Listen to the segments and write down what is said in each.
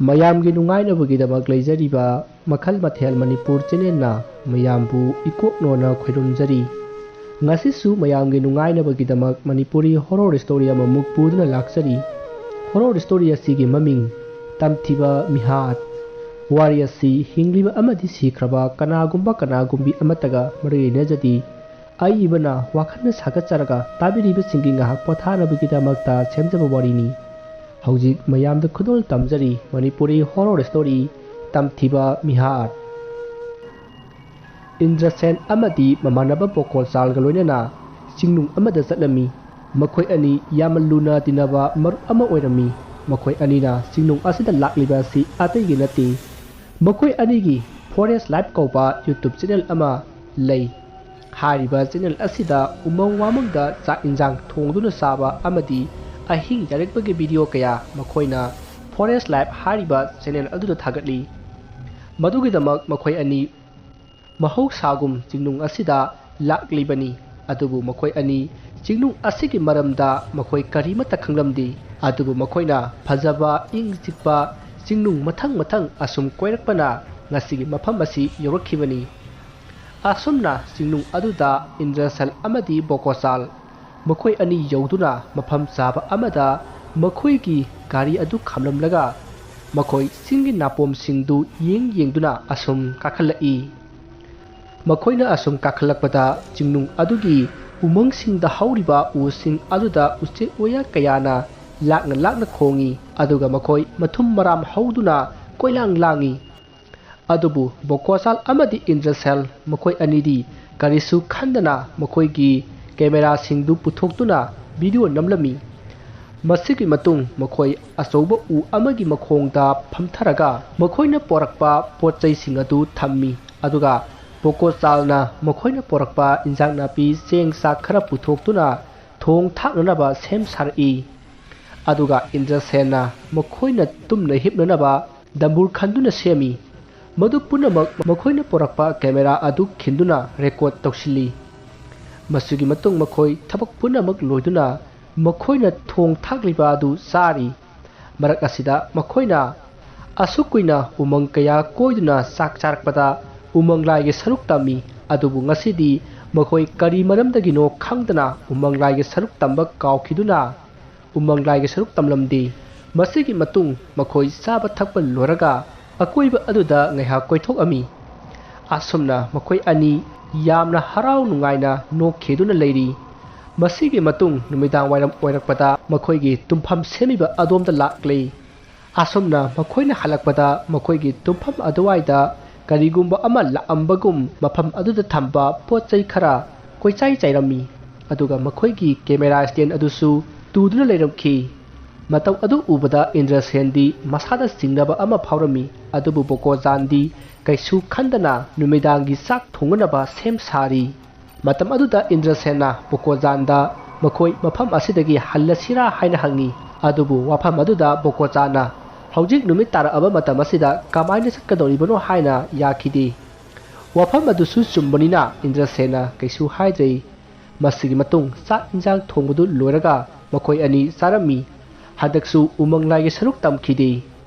ꯃꯌꯥꯝꯒꯤ ꯅꯨꯡꯉꯥꯏꯅꯕꯒꯤꯗꯃꯛ ꯂꯩꯖꯔꯤꯕ ꯃꯈꯜ ꯃꯊꯦꯜ ꯃꯅꯤꯄꯨꯔ ꯆꯦꯅꯦꯜꯅ ꯃꯌꯥꯝꯕꯨ ꯏꯀꯣꯛꯅꯣꯅ ꯈꯣꯏꯔꯨꯝꯖꯔꯤ꯫ ꯉꯁꯤꯁꯨ ꯃꯌꯥꯝꯒꯤ ꯅꯨꯡꯉꯥꯏꯅꯕꯒꯤꯗꯃꯛ ꯃꯅꯤꯄꯨꯔꯤ ꯍꯣꯔꯔ ꯁ꯭ꯇꯣꯔꯤ ꯑꯃꯃꯨꯛ ꯄꯨꯗꯨꯅ ꯂꯥꯛꯆꯔꯤ꯫ ꯍꯣꯔꯔ ꯁ꯭ꯇꯣꯔꯤ ꯑꯁꯤꯒꯤ ꯃꯃꯤꯡ ꯇꯝꯊꯤꯕ ꯃꯤꯍꯥꯠ꯫ ꯋꯥꯔꯤ ꯑꯁꯤ ꯍꯤꯡꯂꯤꯕ ꯑꯃꯗꯤ ꯁꯤꯈ꯭ꯔꯕ ꯀꯅꯥꯒꯨꯝꯕꯤ ꯑꯃꯠꯇꯒ ꯃꯔꯤ ꯂꯩꯅꯖꯗꯦ꯫ ꯑꯏꯕꯅ ꯋꯥꯈꯜꯅ ꯁꯥꯒꯠꯆꯔꯒ ꯇꯥꯕꯤꯔꯤꯕꯁꯤꯡꯒꯤ ꯉꯥꯏꯍꯥꯛ ꯄꯣꯊꯥꯅꯕꯒꯤꯗꯃꯛꯇ ꯁꯦꯝꯖꯕ ꯋꯥꯔꯤꯅꯤ꯫ ꯍꯧꯖꯤꯛ ꯃꯌꯥꯝꯗ ꯈꯨꯗꯣꯜ ꯇꯝꯖꯔꯤ ꯃꯅꯤꯄꯨꯔꯤ ꯍꯣꯔꯔ ꯁ꯭ꯇꯣꯔꯤ ꯇꯝꯊꯤꯕ ꯃꯤꯍꯥꯠ꯫ ꯏꯟꯗ꯭ꯔꯁꯦꯟ ꯑꯃꯗꯤ ꯃꯃꯥꯟꯅꯕ ꯕꯣꯀꯣꯆꯥꯜꯒ ꯂꯣꯏꯅꯅ ꯆꯤꯡꯅꯨꯡ ꯑꯃꯗ ꯆꯠꯂꯝꯃꯤ꯫ ꯃꯈꯣꯏ ꯑꯅꯤ ꯌꯥꯝꯅ ꯂꯨꯅ ꯇꯤꯟꯅꯕ ꯃꯔꯨꯞ ꯑꯃ ꯑꯣꯏꯔꯝꯃꯤ꯫ ꯃꯈꯣꯏ ꯑꯅꯤꯅ ꯆꯤꯡꯅꯨꯡ ꯑꯁꯤꯗ ꯂꯥꯛꯂꯤꯕ ꯑꯁꯤ ꯑꯇꯩꯒꯤ ꯅꯠꯇꯦ, ꯃꯈꯣꯏ ꯑꯅꯤꯒꯤ ꯐꯣꯔꯦꯁ ꯂꯥꯏꯐ ꯀꯧꯕ ꯌꯨꯇ꯭ꯌꯨꯕ ꯆꯦꯅꯦꯜ ꯑꯃ ꯂꯩ꯫ ꯍꯥꯏꯔꯤꯕ ꯆꯦꯅꯦꯜ ꯑꯁꯤꯗ ꯎꯃꯪ ꯋꯥꯃꯪꯗ ꯆꯥꯛ ꯏꯟꯖꯥꯡ ꯊꯣꯡꯗꯨꯅ ꯆꯥꯕ ꯑꯃꯗꯤ ꯑꯍꯤꯡ ꯌꯥꯔꯛꯄꯒꯤ ꯚꯤꯗꯤꯑꯣ ꯀꯌꯥ ꯃꯈꯣꯏꯅ ꯐꯣꯔꯦꯁ ꯂꯥꯏꯐ ꯍꯥꯏꯔꯤꯕ ꯆꯦꯅꯦꯜ ꯑꯗꯨꯗ ꯊꯥꯒꯠꯂꯤ꯫ ꯃꯗꯨꯒꯤꯗꯃꯛ ꯃꯈꯣꯏ ꯑꯅꯤ ꯃꯍꯧꯁꯥꯒꯨꯝ ꯆꯤꯡꯅꯨꯡ ꯑꯁꯤꯗ ꯂꯥꯛꯂꯤꯕꯅꯤ꯫ ꯑꯗꯨꯕꯨ ꯃꯈꯣꯏ ꯑꯅꯤ ꯆꯤꯡꯅꯨꯡ ꯑꯁꯤꯒꯤ ꯃꯔꯝꯗ ꯃꯈꯣꯏ ꯀꯔꯤꯃꯠꯇ ꯈꯪꯂꯝꯗꯦ꯫ ꯑꯗꯨꯕꯨ ꯃꯈꯣꯏꯅ ꯐꯖꯕ ꯏꯪ ꯆꯤꯛꯄ ꯆꯤꯡꯅꯨꯡ ꯃꯊꯪ ꯑꯁꯨꯝ ꯀꯣꯏꯔꯛꯄꯅ ꯉꯁꯤꯒꯤ ꯃꯐꯝ ꯑꯁꯤ ꯌꯧꯔꯛꯈꯤꯕꯅꯤ꯫ ꯑꯁꯨꯝꯅ ꯆꯤꯡꯅꯨꯡ ꯑꯗꯨꯗ ꯏꯟꯗ꯭ꯔꯁꯦꯟ ꯑꯃꯗꯤ ꯕꯣꯀꯣꯆꯥꯜ ꯃꯈꯣꯏ ꯑꯅꯤ ꯌꯧꯗꯨꯅ ꯃꯐꯝ ꯆꯥꯕ ꯑꯃꯗ ꯃꯈꯣꯏꯒꯤ ꯒꯥꯔꯤ ꯑꯗꯨ ꯈꯥꯝꯂꯝꯂꯒ ꯃꯈꯣꯏ ꯆꯤꯡꯒꯤ ꯅꯥꯄꯣꯝꯁꯤꯡꯗꯨ ꯌꯦꯡꯗꯨꯅ ꯑꯁꯨꯝ ꯀꯥꯈꯠꯂꯛꯏ꯫ ꯃꯈꯣꯏꯅ ꯑꯁꯨꯝ ꯀꯥꯈꯠꯂꯛꯄꯗ ꯆꯤꯡꯅꯨꯡ ꯑꯗꯨꯒꯤ ꯎꯃꯪꯁꯤꯡꯗ ꯍꯧꯔꯤꯕ ꯎꯁꯤꯡ ꯑꯗꯨꯗ ꯎꯆꯦꯛ ꯋꯥꯌꯥ ꯀꯌꯥꯅ ꯂꯥꯛꯅ ꯈꯣꯡꯏ, ꯑꯗꯨꯒ ꯃꯈꯣꯏ ꯃꯊꯨꯝ ꯃꯔꯥꯝ ꯍꯧꯗꯨꯅ ꯀꯣꯏꯂꯥꯡ ꯂꯥꯡꯏ꯫ ꯑꯗꯨꯕꯨ ꯕꯣꯀꯣꯆꯥꯜ ꯑꯃꯗꯤ ꯏꯟꯗ꯭ꯔꯁꯦꯟ ꯃꯈꯣꯏ ꯑꯅꯤꯗꯤ ꯀꯔꯤꯁꯨ ꯈꯟꯗꯅ ꯃꯈꯣꯏꯒꯤ ꯀꯦꯃꯦꯔꯥꯁꯤꯡꯗꯨ ꯄꯨꯊꯣꯛꯇꯨꯅ ꯚꯤꯗꯤꯑꯣ ꯅꯝꯂꯝꯃꯤ꯫ ꯃꯁꯤꯒꯤ ꯃꯇꯨꯡ ꯃꯈꯣꯏ ꯑꯆꯧꯕ ꯎ ꯑꯃꯒꯤ ꯃꯈꯣꯡꯗ ꯐꯝꯊꯔꯒ ꯃꯈꯣꯏꯅ ꯄꯣꯔꯛꯄ ꯄꯣꯠꯆꯩꯁꯤꯡ ꯑꯗꯨ ꯊꯝꯃꯤ, ꯑꯗꯨꯒ ꯕꯣꯀꯣꯆꯥꯜꯅ ꯃꯈꯣꯏꯅ ꯄꯣꯔꯛꯄ ꯏꯟꯖꯥꯡ ꯅꯥꯄꯤ ꯆꯦꯡ ꯆꯥꯛ ꯈꯔ ꯄꯨꯊꯣꯛꯇꯨꯅ ꯊꯣꯡ ꯊꯥꯛꯅꯅꯕ ꯁꯦꯝ ꯁꯥꯔꯛꯏ꯫ ꯑꯗꯨꯒ ꯏꯟꯗ꯭ꯔꯁꯦꯟꯅ ꯃꯈꯣꯏꯅ ꯇꯨꯝꯅ ꯍꯤꯞꯅꯅꯕ ꯗꯝꯕꯨꯔ ꯈꯟꯗꯨꯅ ꯁꯦꯝꯃꯤ꯫ ꯃꯗꯨ ꯄꯨꯝꯅꯃꯛ ꯃꯈꯣꯏꯅ ꯄꯣꯔꯛꯄ ꯀꯦꯃꯦꯔꯥ ꯑꯗꯨ ꯈꯤꯟꯗꯨꯅ ꯔꯦꯀꯣꯔꯗ ꯇꯧꯁꯤꯜꯂꯤ꯫ ꯃꯁꯤꯒꯤ ꯃꯇꯨꯡ ꯃꯈꯣꯏ ꯊꯕꯛ ꯄꯨꯝꯅꯃꯛ ꯂꯣꯏꯗꯨꯅ ꯃꯈꯣꯏꯅ ꯊꯣꯡ ꯊꯥꯛꯂꯤꯕ ꯑꯗꯨ ꯆꯥꯔꯤ꯫ ꯃꯔꯛ ꯑꯁꯤꯗ ꯃꯈꯣꯏꯅ ꯑꯁꯨꯛ ꯀꯨꯏꯅ ꯎꯃꯪ ꯀꯌꯥ ꯀꯣꯏꯗꯨꯅ ꯆꯥꯛ ꯆꯥꯔꯛꯄꯗ ꯎꯃꯪ ꯂꯥꯏꯒꯤ ꯁꯔꯨꯛ ꯇꯝꯃꯤ꯫ ꯑꯗꯨꯕꯨ ꯉꯁꯤꯗꯤ ꯃꯈꯣꯏ ꯀꯔꯤ ꯃꯔꯝꯗꯒꯤꯅꯣ ꯈꯪꯗꯅ ꯎꯃꯪ ꯂꯥꯏꯒꯤ ꯁꯔꯨꯛ ꯇꯝꯕ ꯀꯥꯎꯈꯤꯗꯨꯅ ꯎꯃꯪ ꯂꯥꯏꯒꯤ ꯁꯔꯨꯛ ꯇꯝꯂꯝꯗꯦ꯫ ꯃꯁꯤꯒꯤ ꯃꯇꯨꯡ ꯃꯈꯣꯏ ꯆꯥꯕ ꯊꯛꯄ ꯂꯣꯏꯔꯒ ꯑꯀꯣꯏꯕ ꯑꯗꯨꯗ ꯉꯥꯏꯍꯥꯛ ꯀꯣꯏꯊꯣꯛꯑꯝꯃꯤ꯫ ꯑꯁꯨꯝꯅ ꯃꯈꯣꯏ ꯑꯅꯤ ꯌꯥꯝꯅ ꯍꯔꯥꯎ ꯅꯨꯡꯉꯥꯏꯅ ꯅꯣꯛꯈꯤꯗꯨꯅ ꯂꯩꯔꯤ꯫ ꯃꯁꯤꯒꯤ ꯃꯇꯨꯡ ꯅꯨꯃꯤꯗꯥꯡ ꯋꯥꯏꯔꯝ ꯑꯣꯏꯔꯛꯄꯗ ꯃꯈꯣꯏꯒꯤ ꯇꯨꯝꯐꯝ ꯁꯦꯝꯃꯤꯕ ꯑꯗꯣꯝꯗ ꯂꯥꯛꯂꯤ꯫ ꯑꯁꯨꯝꯅ ꯃꯈꯣꯏꯅ ꯍꯜꯂꯛꯄꯗ ꯃꯈꯣꯏꯒꯤ ꯇꯨꯝꯐꯝ ꯑꯗꯨꯋꯥꯏꯗ ꯀꯔꯤꯒꯨꯝꯕ ꯑꯃ ꯂꯥꯛꯑꯝꯕꯒꯨꯝ ꯃꯐꯝ ꯑꯗꯨꯗ ꯊꯝꯕ ꯄꯣꯠ ꯆꯩ ꯈꯔ ꯀꯣꯏꯆꯥꯏ ꯆꯥꯏꯔꯝꯃꯤ, ꯑꯗꯨꯒ ꯃꯈꯣꯏꯒꯤ ꯀꯦꯃꯦꯔꯥ ꯁ꯭ꯇꯦꯟ ꯑꯗꯨꯁꯨ ꯇꯨꯗꯨꯅ ꯂꯩꯔꯝꯈꯤ꯫ ꯃꯇꯧ ꯑꯗꯨ ꯎꯕꯗ ꯏꯟꯗ꯭ꯔꯁꯦꯟꯗꯤ ꯃꯁꯥꯗ ꯆꯤꯡꯅꯕ ꯑꯃ ꯐꯥꯎꯔꯝꯃꯤ, ꯑꯗꯨꯕꯨ ꯕꯣꯀꯣꯆꯥꯜꯗꯤ ꯀꯩꯁꯨ ꯈꯟꯗꯅ ꯅꯨꯃꯤꯗꯥꯡꯒꯤ ꯆꯥꯛ ꯊꯣꯡꯅꯅꯕ ꯁꯦꯝ ꯁꯥꯔꯤ꯫ ꯃꯇꯝ ꯑꯗꯨꯗ ꯏꯟꯗ꯭ꯔꯁꯦꯟꯅ ꯕꯣꯀꯣꯆꯥꯜꯗ ꯃꯈꯣꯏ ꯃꯐꯝ ꯑꯁꯤꯗꯒꯤ ꯍꯜꯂꯁꯤꯔꯥ ꯍꯥꯏꯅ ꯍꯪꯉꯤ꯫ ꯑꯗꯨꯕꯨ ꯋꯥꯐꯝ ꯑꯗꯨꯗ ꯕꯣꯀꯣꯆꯥꯜꯅ ꯍꯧꯖꯤꯛ ꯅꯨꯃꯤꯠ ꯇꯥꯔꯛꯑꯕ ꯃꯇꯝ ꯑꯁꯤꯗ ꯀꯃꯥꯏꯅ ꯆꯠꯀꯗꯧꯔꯤꯕꯅꯣ ꯍꯥꯏꯅ ꯌꯥꯈꯤꯗꯦ꯫ ꯋꯥꯐꯝ ꯑꯗꯨꯁꯨ ꯆꯨꯝꯕꯅꯤꯅ ꯏꯟꯗ꯭ꯔꯁꯦꯟꯅ ꯀꯩꯁꯨ ꯍꯥꯏꯗ꯭ꯔꯦ꯫ ꯃꯁꯤꯒꯤ ꯃꯇꯨꯡ ꯆꯥꯛ ꯏꯟꯖꯥꯡ ꯊꯣꯡꯕꯗꯨ ꯂꯣꯏꯔꯒ ꯃꯈꯣꯏ ꯑꯅꯤ ꯆꯥꯔꯝꯃꯤ꯫ ꯍꯟꯗꯛꯁꯨ ꯎꯃꯪ ꯂꯥꯏꯒꯤ ꯁꯔꯨꯛ ꯇꯝꯈꯤꯗꯦ,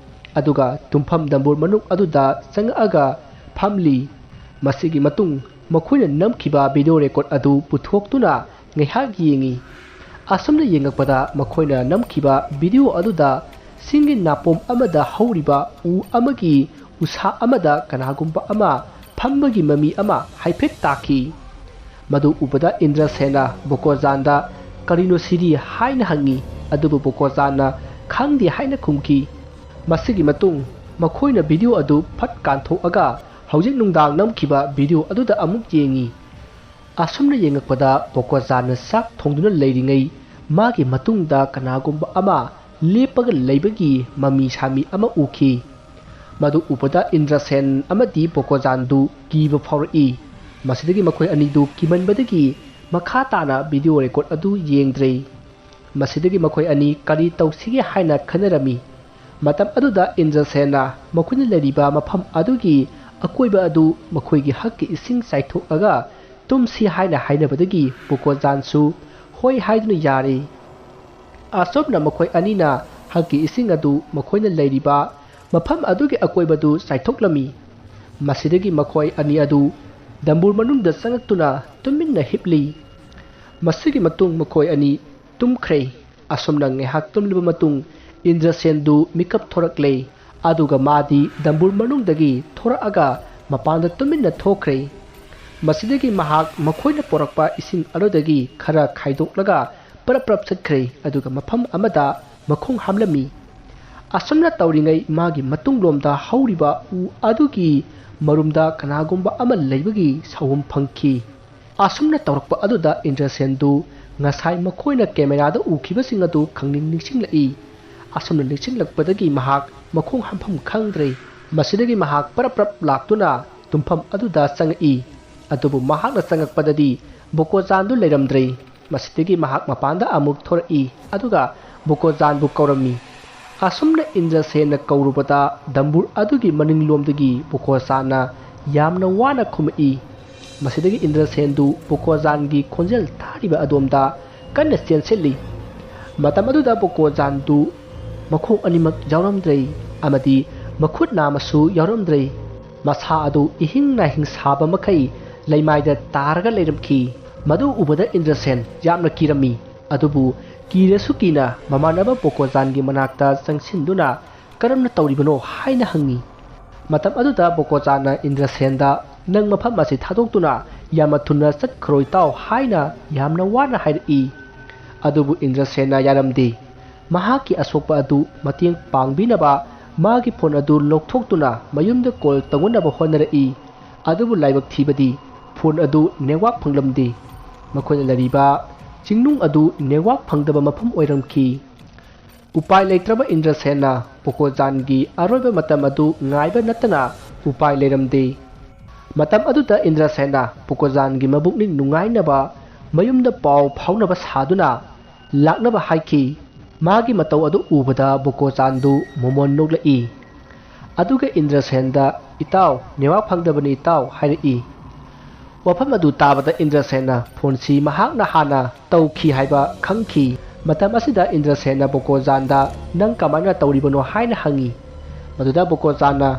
ꯑꯗꯨꯒ ꯇꯨꯝꯐꯝ ꯗꯝꯕꯨꯔ ꯃꯅꯨꯡ ꯑꯗꯨꯗ ꯆꯪꯉꯛꯑꯒ ꯐꯝꯂꯤ꯫ ꯃꯁꯤꯒꯤ ꯃꯇꯨꯡ ꯃꯈꯣꯏꯅ ꯅꯝꯈꯤꯕ ꯚꯤꯗꯤꯑꯣ ꯔꯦꯀꯣꯔꯗ ꯑꯗꯨ ꯄꯨꯊꯣꯛꯇꯨꯅ ꯉꯥꯏꯍꯥꯛ ꯌꯦꯡꯉꯤ꯫ ꯑꯁꯨꯝꯅ ꯌꯦꯡꯉꯛꯄꯗ ꯃꯈꯣꯏꯅ ꯅꯝꯈꯤꯕ ꯚꯤꯗꯤꯑꯣ ꯑꯗꯨꯗ ꯆꯤꯡꯒꯤ ꯅꯥꯄꯣꯝ ꯑꯃꯗ ꯍꯧꯔꯤꯕ ꯎ ꯑꯃꯒꯤ ꯎꯁꯥ ꯑꯃꯗ ꯀꯅꯥꯒꯨꯝꯕ ꯑꯃ ꯐꯝꯕꯒꯤ ꯃꯃꯤ ꯑꯃ ꯍꯥꯏꯐꯦꯠ ꯇꯥꯈꯤ꯫ ꯃꯗꯨ ꯎꯕꯗ ꯏꯟꯗ꯭ꯔꯁꯦꯟꯅ ꯕꯣꯀꯣꯆꯥꯜꯗ ꯀꯔꯤꯅꯣ ꯁꯤꯗꯤ ꯍꯥꯏꯅ ꯍꯪꯉꯤ, ꯑꯗꯨꯕꯨ ꯕꯣꯀꯣꯆꯥꯜꯅ ꯈꯪꯗꯦ ꯍꯥꯏꯅ ꯈꯨꯝꯈꯤ꯫ ꯃꯁꯤꯒꯤ ꯃꯇꯨꯡ ꯃꯈꯣꯏꯅ ꯚꯤꯗꯤꯑꯣ ꯑꯗꯨ ꯐꯠ ꯀꯥꯟꯊꯣꯛꯑꯒ ꯍꯧꯖꯤꯛ ꯅꯨꯡꯗꯥꯡ ꯅꯝꯈꯤꯕ ꯚꯤꯗꯤꯑꯣ ꯑꯗꯨꯗ ꯑꯃꯨꯛ ꯌꯦꯡꯉꯤ꯫ ꯑꯁꯨꯝꯅ ꯌꯦꯡꯉꯛꯄꯗ ꯕꯣꯀꯣꯆꯥꯜꯅ ꯆꯥꯛ ꯊꯣꯡꯗꯨꯅ ꯂꯩꯔꯤꯉꯩ ꯃꯥꯒꯤ ꯃꯇꯨꯡꯗ ꯀꯅꯥꯒꯨꯝꯕ ꯑꯃ ꯂꯦꯞꯄꯒ ꯂꯩꯕꯒꯤ ꯃꯃꯤ ꯁꯥꯃꯤ ꯑꯃ ꯎꯈꯤ꯫ ꯃꯗꯨ ꯎꯕꯗ ꯏꯟꯗ꯭ꯔꯁꯦꯟ ꯑꯃꯗꯤ ꯕꯣꯀꯣꯆꯥꯜꯗꯨ ꯀꯤꯕ ꯐꯥꯎꯔꯛꯏ꯫ ꯃꯁꯤꯗꯒꯤ ꯃꯈꯣꯏ ꯑꯅꯤꯗꯨ ꯀꯤꯃꯟꯕꯗꯒꯤ ꯃꯈꯥ ꯇꯥꯅ ꯚꯤꯗꯤꯑꯣ ꯔꯦꯀꯣꯔꯗ ꯑꯗꯨ ꯌꯦꯡꯗ꯭ꯔꯦ꯫ ꯃꯁꯤꯗꯒꯤ ꯃꯈꯣꯏ ꯑꯅꯤ ꯀꯔꯤ ꯇꯧꯁꯤꯒꯦ ꯍꯥꯏꯅ ꯈꯟꯅꯔꯝꯃꯤ꯫ ꯃꯇꯝ ꯑꯗꯨꯗ ꯏꯟꯗ꯭ꯔꯁꯦꯟꯅ ꯃꯈꯣꯏꯅ ꯂꯩꯔꯤꯕ ꯃꯐꯝ ꯑꯗꯨꯒꯤ ꯑꯀꯣꯏꯕ ꯑꯗꯨ ꯃꯈꯣꯏꯒꯤ ꯍꯛꯀꯤ ꯏꯁꯤꯡ ꯆꯥꯏꯊꯣꯛꯑꯒ ꯇꯨꯝꯁꯤ ꯍꯥꯏꯅ ꯍꯥꯏꯅꯕꯗꯒꯤ ꯕꯣꯀꯣꯆꯥꯜꯁꯨ ꯍꯣꯏ ꯍꯥꯏꯗꯨꯅ ꯌꯥꯔꯦ꯫ ꯑꯁꯨꯝꯅ ꯃꯈꯣꯏ ꯑꯅꯤꯅ ꯍꯛꯀꯤ ꯏꯁꯤꯡ ꯑꯗꯨ ꯃꯈꯣꯏꯅ ꯂꯩꯔꯤꯕ ꯃꯐꯝ ꯑꯗꯨꯒꯤ ꯑꯀꯣꯏꯕꯗꯨ ꯆꯥꯏꯊꯣꯛꯂꯝꯃꯤ꯫ ꯃꯁꯤꯗꯒꯤ ꯃꯈꯣꯏ ꯑꯅꯤ ꯑꯗꯨ ꯗꯝꯕꯨꯔ ꯃꯅꯨꯡꯗ ꯆꯪꯉꯛꯇꯨꯅ ꯇꯨꯃꯤꯟꯅ ꯍꯤꯞꯂꯤ꯫ ꯃꯁꯤꯒꯤ ꯃꯇꯨꯡ ꯃꯈꯣꯏ ꯑꯅꯤ ꯇꯨꯝꯈ꯭ꯔꯦ꯫ ꯑꯁꯨꯝꯅ ꯉꯥꯏꯍꯥꯛ ꯇꯨꯝꯂꯕ ꯃꯇꯨꯡ ꯏꯟꯗ꯭ꯔꯁꯦꯟꯗꯨ ꯃꯤꯀꯞ ꯊꯣꯔꯛꯂꯦ꯫ ꯑꯗꯨꯒ ꯃꯥꯗꯤ ꯗꯝꯕꯨꯔ ꯃꯅꯨꯡꯗꯒꯤ ꯊꯣꯔꯛꯑꯒ ꯃꯄꯥꯟꯗ ꯇꯨꯃꯤꯟꯅ ꯊꯣꯛꯈ꯭ꯔꯦ꯫ ꯃꯁꯤꯗꯒꯤ ꯃꯍꯥꯛ ꯃꯈꯣꯏꯅ ꯄꯣꯔꯛꯄ ꯏꯁꯤꯡ ꯑꯗꯨꯗꯒꯤ ꯈꯔ ꯈꯥꯏꯗꯣꯛꯂꯒ ꯄꯔꯞ ꯄꯔꯞ ꯆꯠꯈ꯭ꯔꯦ ꯑꯗꯨꯒ ꯃꯐꯝ ꯑꯃꯗ ꯃꯈꯣꯡ ꯍꯥꯝꯂꯝꯃꯤ꯫ ꯑꯁꯨꯝꯅ ꯇꯧꯔꯤꯉꯩ ꯃꯥꯒꯤ ꯃꯇꯨꯡꯂꯣꯝꯗ ꯍꯧꯔꯤꯕ ꯎ ꯑꯗꯨꯒꯤ ꯃꯔꯨꯝꯗ ꯀꯅꯥꯒꯨꯝꯕ ꯑꯃ ꯂꯩꯕꯒꯤ ꯁꯥꯎꯍꯨꯝ ꯐꯪꯈꯤ꯫ ꯑꯁꯨꯝꯅ ꯇꯧꯔꯛꯄ ꯑꯗꯨꯗ ꯏꯟꯗ꯭ꯔꯁꯦꯟꯗꯨ ꯉꯁꯥꯏ ꯃꯈꯣꯏꯅ ꯀꯦꯃꯦꯔꯥꯗ ꯎꯈꯤꯕꯁꯤꯡ ꯑꯗꯨ ꯈꯪꯅꯤꯡ ꯅꯤꯡꯁꯤꯡꯂꯛꯏ꯫ ꯑꯁꯨꯝꯅ ꯅꯤꯡꯁꯤꯡꯂꯛꯄꯗꯒꯤ ꯃꯍꯥꯛ ꯃꯈꯣꯡ ꯍꯥꯝꯐꯝ ꯈꯪꯗ꯭ꯔꯦ꯫ ꯃꯁꯤꯗꯒꯤ ꯃꯍꯥꯛ ꯄꯔꯞ ꯄꯔꯞ ꯂꯥꯛꯇꯨꯅ ꯇꯨꯝꯐꯝ ꯑꯗꯨꯗ ꯆꯪꯉꯛꯏ꯫ ꯑꯗꯨꯕꯨ ꯃꯍꯥꯛꯅ ꯆꯪꯉꯛꯄꯗꯗꯤ ꯕꯣꯀꯣꯖꯥꯟꯗꯨ ꯂꯩꯔꯝꯗ꯭ꯔꯦ꯫ ꯃꯁꯤꯗꯒꯤ ꯃꯍꯥꯛ ꯃꯄꯥꯟꯗ ꯑꯃꯨꯛ ꯊꯣꯔꯛꯏ ꯑꯗꯨꯒ ꯕꯣꯀꯣꯖꯥꯟꯕꯨ ꯀꯧꯔꯝꯃꯤ꯫ ꯑꯁꯨꯝꯅ ꯏꯟꯗ꯭ꯔꯁꯦꯟꯅ ꯀꯧꯔꯨꯕꯗ ꯗꯝꯕꯨꯔ ꯑꯗꯨꯒꯤ ꯃꯅꯤꯡꯂꯣꯝꯗꯒꯤ ꯕꯣꯀꯣꯖꯥꯟꯅ ꯌꯥꯝꯅ ꯋꯥꯅ ꯈꯨꯝꯃꯛꯏ꯫ ꯃꯁꯤꯗꯒꯤ ꯏꯟꯗ꯭ꯔꯁꯦꯟꯗꯨ ꯕꯣꯀꯣꯖꯥꯟꯒꯤ ꯈꯣꯟꯖꯦꯜ ꯇꯥꯔꯤꯕ ꯑꯗꯣꯝꯗ ꯀꯟꯅ ꯆꯦꯟꯁꯤꯜꯂꯤ꯫ ꯃꯇꯝ ꯑꯗꯨꯗ ꯕꯣꯀꯣꯖꯥꯟꯗꯨ ꯃꯈꯣꯡ ꯑꯅꯤꯃꯛ ꯌꯥꯎꯔꯝꯗ꯭ꯔꯦ ꯑꯃꯗꯤ ꯃꯈꯨꯠ ꯅꯥꯝꯃꯁꯨ ꯌꯥꯎꯔꯝꯗ꯭ꯔꯦ꯫ ꯃꯁꯥ ꯑꯗꯨ ꯏꯍꯤꯡ ꯅꯥꯍꯤꯡ ꯁꯥꯕ ꯃꯈꯩ ꯂꯩꯃꯥꯏꯗ ꯇꯥꯔꯒ ꯂꯩꯔꯝꯈꯤ꯫ ꯃꯗꯨ ꯎꯕꯗ ꯏꯟꯗ꯭ꯔꯁꯦꯟ ꯌꯥꯝꯅ ꯀꯤꯔꯝꯃꯤ꯫ ꯑꯗꯨꯕꯨ ꯀꯤꯔꯁꯨ ꯀꯤꯅ ꯃꯃꯥꯟꯅꯕ ꯕꯣꯀꯣꯖꯥꯟꯒꯤ ꯃꯅꯥꯛꯇ ꯆꯪꯁꯤꯟꯗꯨꯅ ꯀꯔꯝꯅ ꯇꯧꯔꯤꯕꯅꯣ ꯍꯥꯏꯅ ꯍꯪꯉꯤ꯫ ꯃꯇꯝ ꯑꯗꯨꯗ ꯕꯣꯀꯣꯖꯥꯟꯅ ꯏꯟꯗ꯭ꯔꯁꯦꯟꯗ ꯅꯪ ꯃꯐꯝ ꯑꯁꯤ ꯊꯥꯗꯣꯛꯇꯨꯅ ꯌꯥꯝꯅ ꯊꯨꯅ ꯆꯠꯈ꯭ꯔꯣ ꯏꯇꯥꯎ ꯍꯥꯏꯅ ꯌꯥꯝꯅ ꯋꯥꯅ ꯍꯥꯏꯔꯛꯏ꯫ ꯑꯗꯨꯕꯨ ꯏꯟꯗ꯭ꯔꯁꯦꯟꯅ ꯌꯥꯔꯝꯗꯦ꯫ ꯃꯍꯥꯛꯀꯤ ꯑꯁꯣꯛꯄ ꯑꯗꯨ ꯃꯇꯦꯡ ꯄꯥꯡꯕꯤꯅꯕ ꯃꯥꯒꯤ ꯐꯣꯟ ꯑꯗꯨ ꯂꯧꯊꯣꯛꯇꯨꯅ ꯃꯌꯨꯝꯗ ꯀꯣꯜ ꯇꯧꯅꯅꯕ ꯍꯣꯠꯅꯔꯛꯏ꯫ ꯑꯗꯨꯕꯨ ꯂꯥꯏꯕꯛ ꯊꯤꯕꯗꯤ ꯐꯣꯟ ꯑꯗꯨ ꯅꯦꯠꯋꯥꯛ ꯐꯪꯂꯝꯗꯦ꯫ ꯃꯈꯣꯏꯅ ꯂꯩꯔꯤꯕ ꯆꯤꯡꯅꯨꯡ ꯑꯗꯨ ꯅꯦꯠꯋꯥꯛ ꯐꯪꯗꯕ ꯃꯐꯝ ꯑꯣꯏꯔꯝꯈꯤ꯫ ꯎꯄꯥꯏ ꯂꯩꯇ꯭ꯔꯕ ꯏꯟꯗ꯭ꯔꯁꯦꯟꯅ ꯕꯣꯀꯣꯖꯥꯟꯒꯤ ꯑꯔꯣꯏꯕ ꯃꯇꯝ ꯑꯗꯨ ꯉꯥꯏꯕ ꯅꯠꯇꯅ ꯎꯄꯥꯏ ꯂꯩꯔꯝꯗꯦ꯫ ꯃꯇꯝ ꯑꯗꯨꯗ ꯏꯟꯗ꯭ꯔꯁꯦꯟꯅ ꯕꯣꯀꯣꯖꯥꯟꯒꯤ ꯃꯕꯨꯛꯅꯤꯡ ꯅꯨꯡꯉꯥꯏꯅꯕ ꯃꯌꯨꯝꯗ ꯄꯥꯎ ꯐꯥꯎꯅꯕ ꯁꯥꯗꯨꯅ ꯂꯥꯛꯅꯕ ꯍꯥꯏꯈꯤ꯫ ꯃꯥꯒꯤ ꯃꯇꯧ ꯑꯗꯨ ꯎꯕꯗ ꯕꯣꯀꯣꯖꯥꯟꯗꯨ ꯃꯣꯃꯣꯟ ꯅꯣꯛꯂꯛꯏ꯫ ꯑꯗꯨꯒ ꯏꯟꯗ꯭ꯔꯁꯦꯟꯗ ꯏꯇꯥꯎ ꯅꯦꯠꯋꯥꯛ ꯐꯪꯗꯕꯅꯤ ꯏꯇꯥꯎ ꯍꯥꯏꯔꯛꯏ꯫ ꯋꯥꯐꯝ ꯑꯗꯨ ꯇꯥꯕꯗ ꯏꯟꯗ꯭ꯔꯁꯦꯟꯅ ꯐꯣꯟꯁꯤ ꯃꯍꯥꯛꯅ ꯍꯥꯟꯅ ꯇꯧꯈꯤ ꯍꯥꯏꯕ ꯈꯪꯈꯤ꯫ ꯃꯇꯝ ꯑꯁꯤꯗ ꯏꯟꯗ꯭ꯔꯁꯦꯟꯅ ꯕꯣꯀꯣꯖꯥꯟꯗ ꯅꯪ ꯀꯃꯥꯏꯅ ꯇꯧꯔꯤꯕꯅꯣ ꯍꯥꯏꯅ ꯍꯪꯉꯤ꯫ ꯃꯗꯨꯗ ꯕꯣꯀꯣꯖꯥꯟꯅ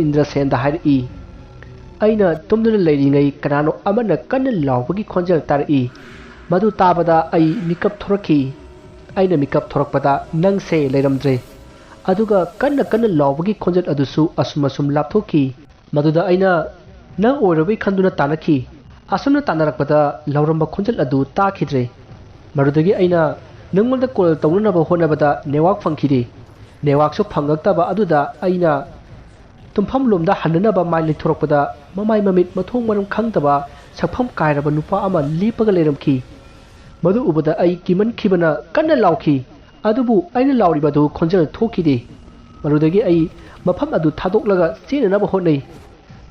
ꯏꯟꯗ꯭ꯔꯁꯦꯟꯗ ꯍꯥꯏꯔꯛꯏ, ꯑꯩꯅ ꯇꯨꯝꯗꯨꯅ ꯂꯩꯔꯤꯉꯩ ꯀꯅꯥꯅꯣ ꯑꯃꯅ ꯀꯟꯅ ꯂꯥꯎꯕꯒꯤ ꯈꯣꯟꯖꯦꯜ ꯇꯥꯔꯛꯏ꯫ ꯃꯗꯨ ꯇꯥꯕꯗ ꯑꯩ ꯃꯤꯀꯞ ꯊꯣꯔꯛꯈꯤ꯫ ꯑꯩꯅ ꯃꯤꯀꯞ ꯊꯣꯔꯛꯄꯗ ꯅꯪꯁꯦ ꯂꯩꯔꯝꯗ꯭ꯔꯦ꯫ ꯑꯗꯨꯒ ꯀꯟꯅ ꯀꯟꯅ ꯂꯥꯎꯕꯒꯤ ꯈꯣꯟꯖꯦꯜ ꯑꯗꯨꯁꯨ ꯑꯁꯨꯝ ꯂꯥꯞꯊꯣꯛꯈꯤ꯫ ꯃꯗꯨꯗ ꯑꯩꯅ ꯅꯪ ꯑꯣꯏꯔꯕꯣꯏ ꯈꯟꯗꯨꯅ ꯇꯥꯟꯅꯈꯤ꯫ ꯑꯁꯨꯝꯅ ꯇꯥꯟꯅꯔꯛꯄꯗ ꯂꯥꯎꯔꯝꯕ ꯈꯣꯟꯖꯦꯜ ꯑꯗꯨ ꯇꯥꯈꯤꯗ꯭ꯔꯦ꯫ ꯃꯗꯨꯗꯒꯤ ꯑꯩꯅ ꯅꯪꯉꯣꯟꯗ ꯀꯣꯜ ꯇꯧꯅꯅꯕ ꯍꯣꯠꯅꯕꯗ ꯅꯦꯠꯋꯥꯛ ꯐꯪꯈꯤꯗꯦ꯫ ꯅꯦꯠꯋꯥꯛꯁꯨ ꯐꯪꯉꯛꯇꯕ ꯑꯗꯨꯗ ꯑꯩꯅ ꯇꯨꯝꯐꯝꯂꯣꯝꯗ ꯍꯟꯅꯅꯕ ꯃꯥꯏ ꯂꯩꯊꯣꯔꯛꯄꯗ ꯃꯃꯥꯏ ꯃꯃꯤꯠ ꯃꯊꯣꯡ ꯃꯔꯝ ꯈꯪꯗꯕ ꯁꯛꯐꯝ ꯀꯥꯏꯔꯕ ꯅꯨꯄꯥ ꯑꯃ ꯂꯦꯞꯄꯒ ꯂꯩꯔꯝꯈꯤ꯫ ꯃꯗꯨ ꯎꯕꯗ ꯑꯩ ꯀꯤꯃꯟꯈꯤꯕꯅ ꯀꯟꯅ ꯂꯥꯎꯈꯤ꯫ ꯑꯗꯨꯕꯨ ꯑꯩꯅ ꯂꯥꯎꯔꯤꯕꯗꯨ ꯈꯣꯟꯖꯦꯜ ꯊꯣꯛꯈꯤꯗꯦ꯫ ꯃꯗꯨꯗꯒꯤ ꯑꯩ ꯃꯐꯝ ꯑꯗꯨ ꯊꯥꯗꯣꯛꯂꯒ ꯆꯦꯟꯅꯅꯕ ꯍꯣꯠꯅꯩ꯫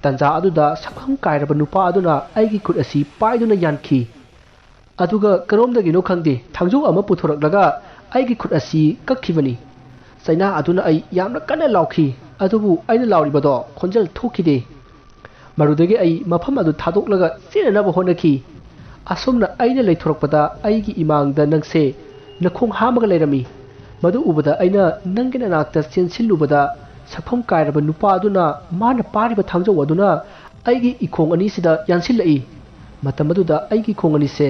ꯇꯟꯖꯥ ꯑꯗꯨꯗ ꯁꯛꯐꯝ ꯀꯥꯏꯔꯕ ꯅꯨꯄꯥ ꯑꯗꯨꯅ ꯑꯩꯒꯤ ꯈꯨꯠ ꯑꯁꯤ ꯄꯥꯏꯗꯨꯅ ꯌꯥꯟꯈꯤ꯫ ꯑꯗꯨꯒ ꯀꯔꯣꯝꯗꯒꯤꯅꯣ ꯈꯪꯗꯦ ꯊꯥꯡꯖꯧ ꯑꯃ ꯄꯨꯊꯣꯔꯛꯂꯒ ꯑꯩꯒꯤ ꯈꯨꯠ ꯑꯁꯤ ꯀꯛꯈꯤꯕꯅꯤ꯫ ꯆꯩꯅꯥ ꯑꯗꯨꯅ ꯑꯩ ꯌꯥꯝꯅ ꯀꯟꯅ ꯂꯥꯎꯈꯤ꯫ ꯑꯗꯨꯕꯨ ꯑꯩꯅ ꯂꯥꯎꯔꯤꯕꯗꯣ ꯈꯣꯟꯖꯦꯜ ꯊꯣꯛꯈꯤꯗꯦ꯫ ꯃꯗꯨꯗꯒꯤ ꯑꯩ ꯃꯐꯝ ꯑꯗꯨ ꯊꯥꯗꯣꯛꯂꯒ ꯆꯦꯟꯅꯅꯕ ꯍꯣꯠꯅꯈꯤ꯫ ꯑꯁꯨꯝꯅ ꯑꯩꯅ ꯂꯩꯊꯣꯔꯛꯄꯗ ꯑꯩꯒꯤ ꯏꯃꯥꯡꯗ ꯅꯪꯁꯦ ꯅꯈꯣꯡ ꯍꯥꯝꯃꯒ ꯂꯩꯔꯝꯃꯤ꯫ ꯃꯗꯨ ꯎꯕꯗ ꯑꯩꯅ ꯅꯪꯒꯤ ꯅꯅꯥꯛꯇ ꯆꯦꯟꯁꯤꯜꯂꯨꯕꯗ ꯁꯛꯐꯝ ꯀꯥꯏꯔꯕ ꯅꯨꯄꯥ ꯑꯗꯨꯅ ꯃꯥꯅ ꯄꯥꯔꯤꯕ ꯊꯥꯡꯖꯧ ꯑꯗꯨꯅ ꯑꯩꯒꯤ ꯏꯈꯣꯡ ꯑꯅꯤꯁꯤꯗ ꯌꯥꯟꯁꯤꯜꯂꯛꯏ꯫ ꯃꯇꯝ ꯑꯗꯨꯗ ꯑꯩꯒꯤ ꯈꯣꯡ ꯑꯅꯤꯁꯦ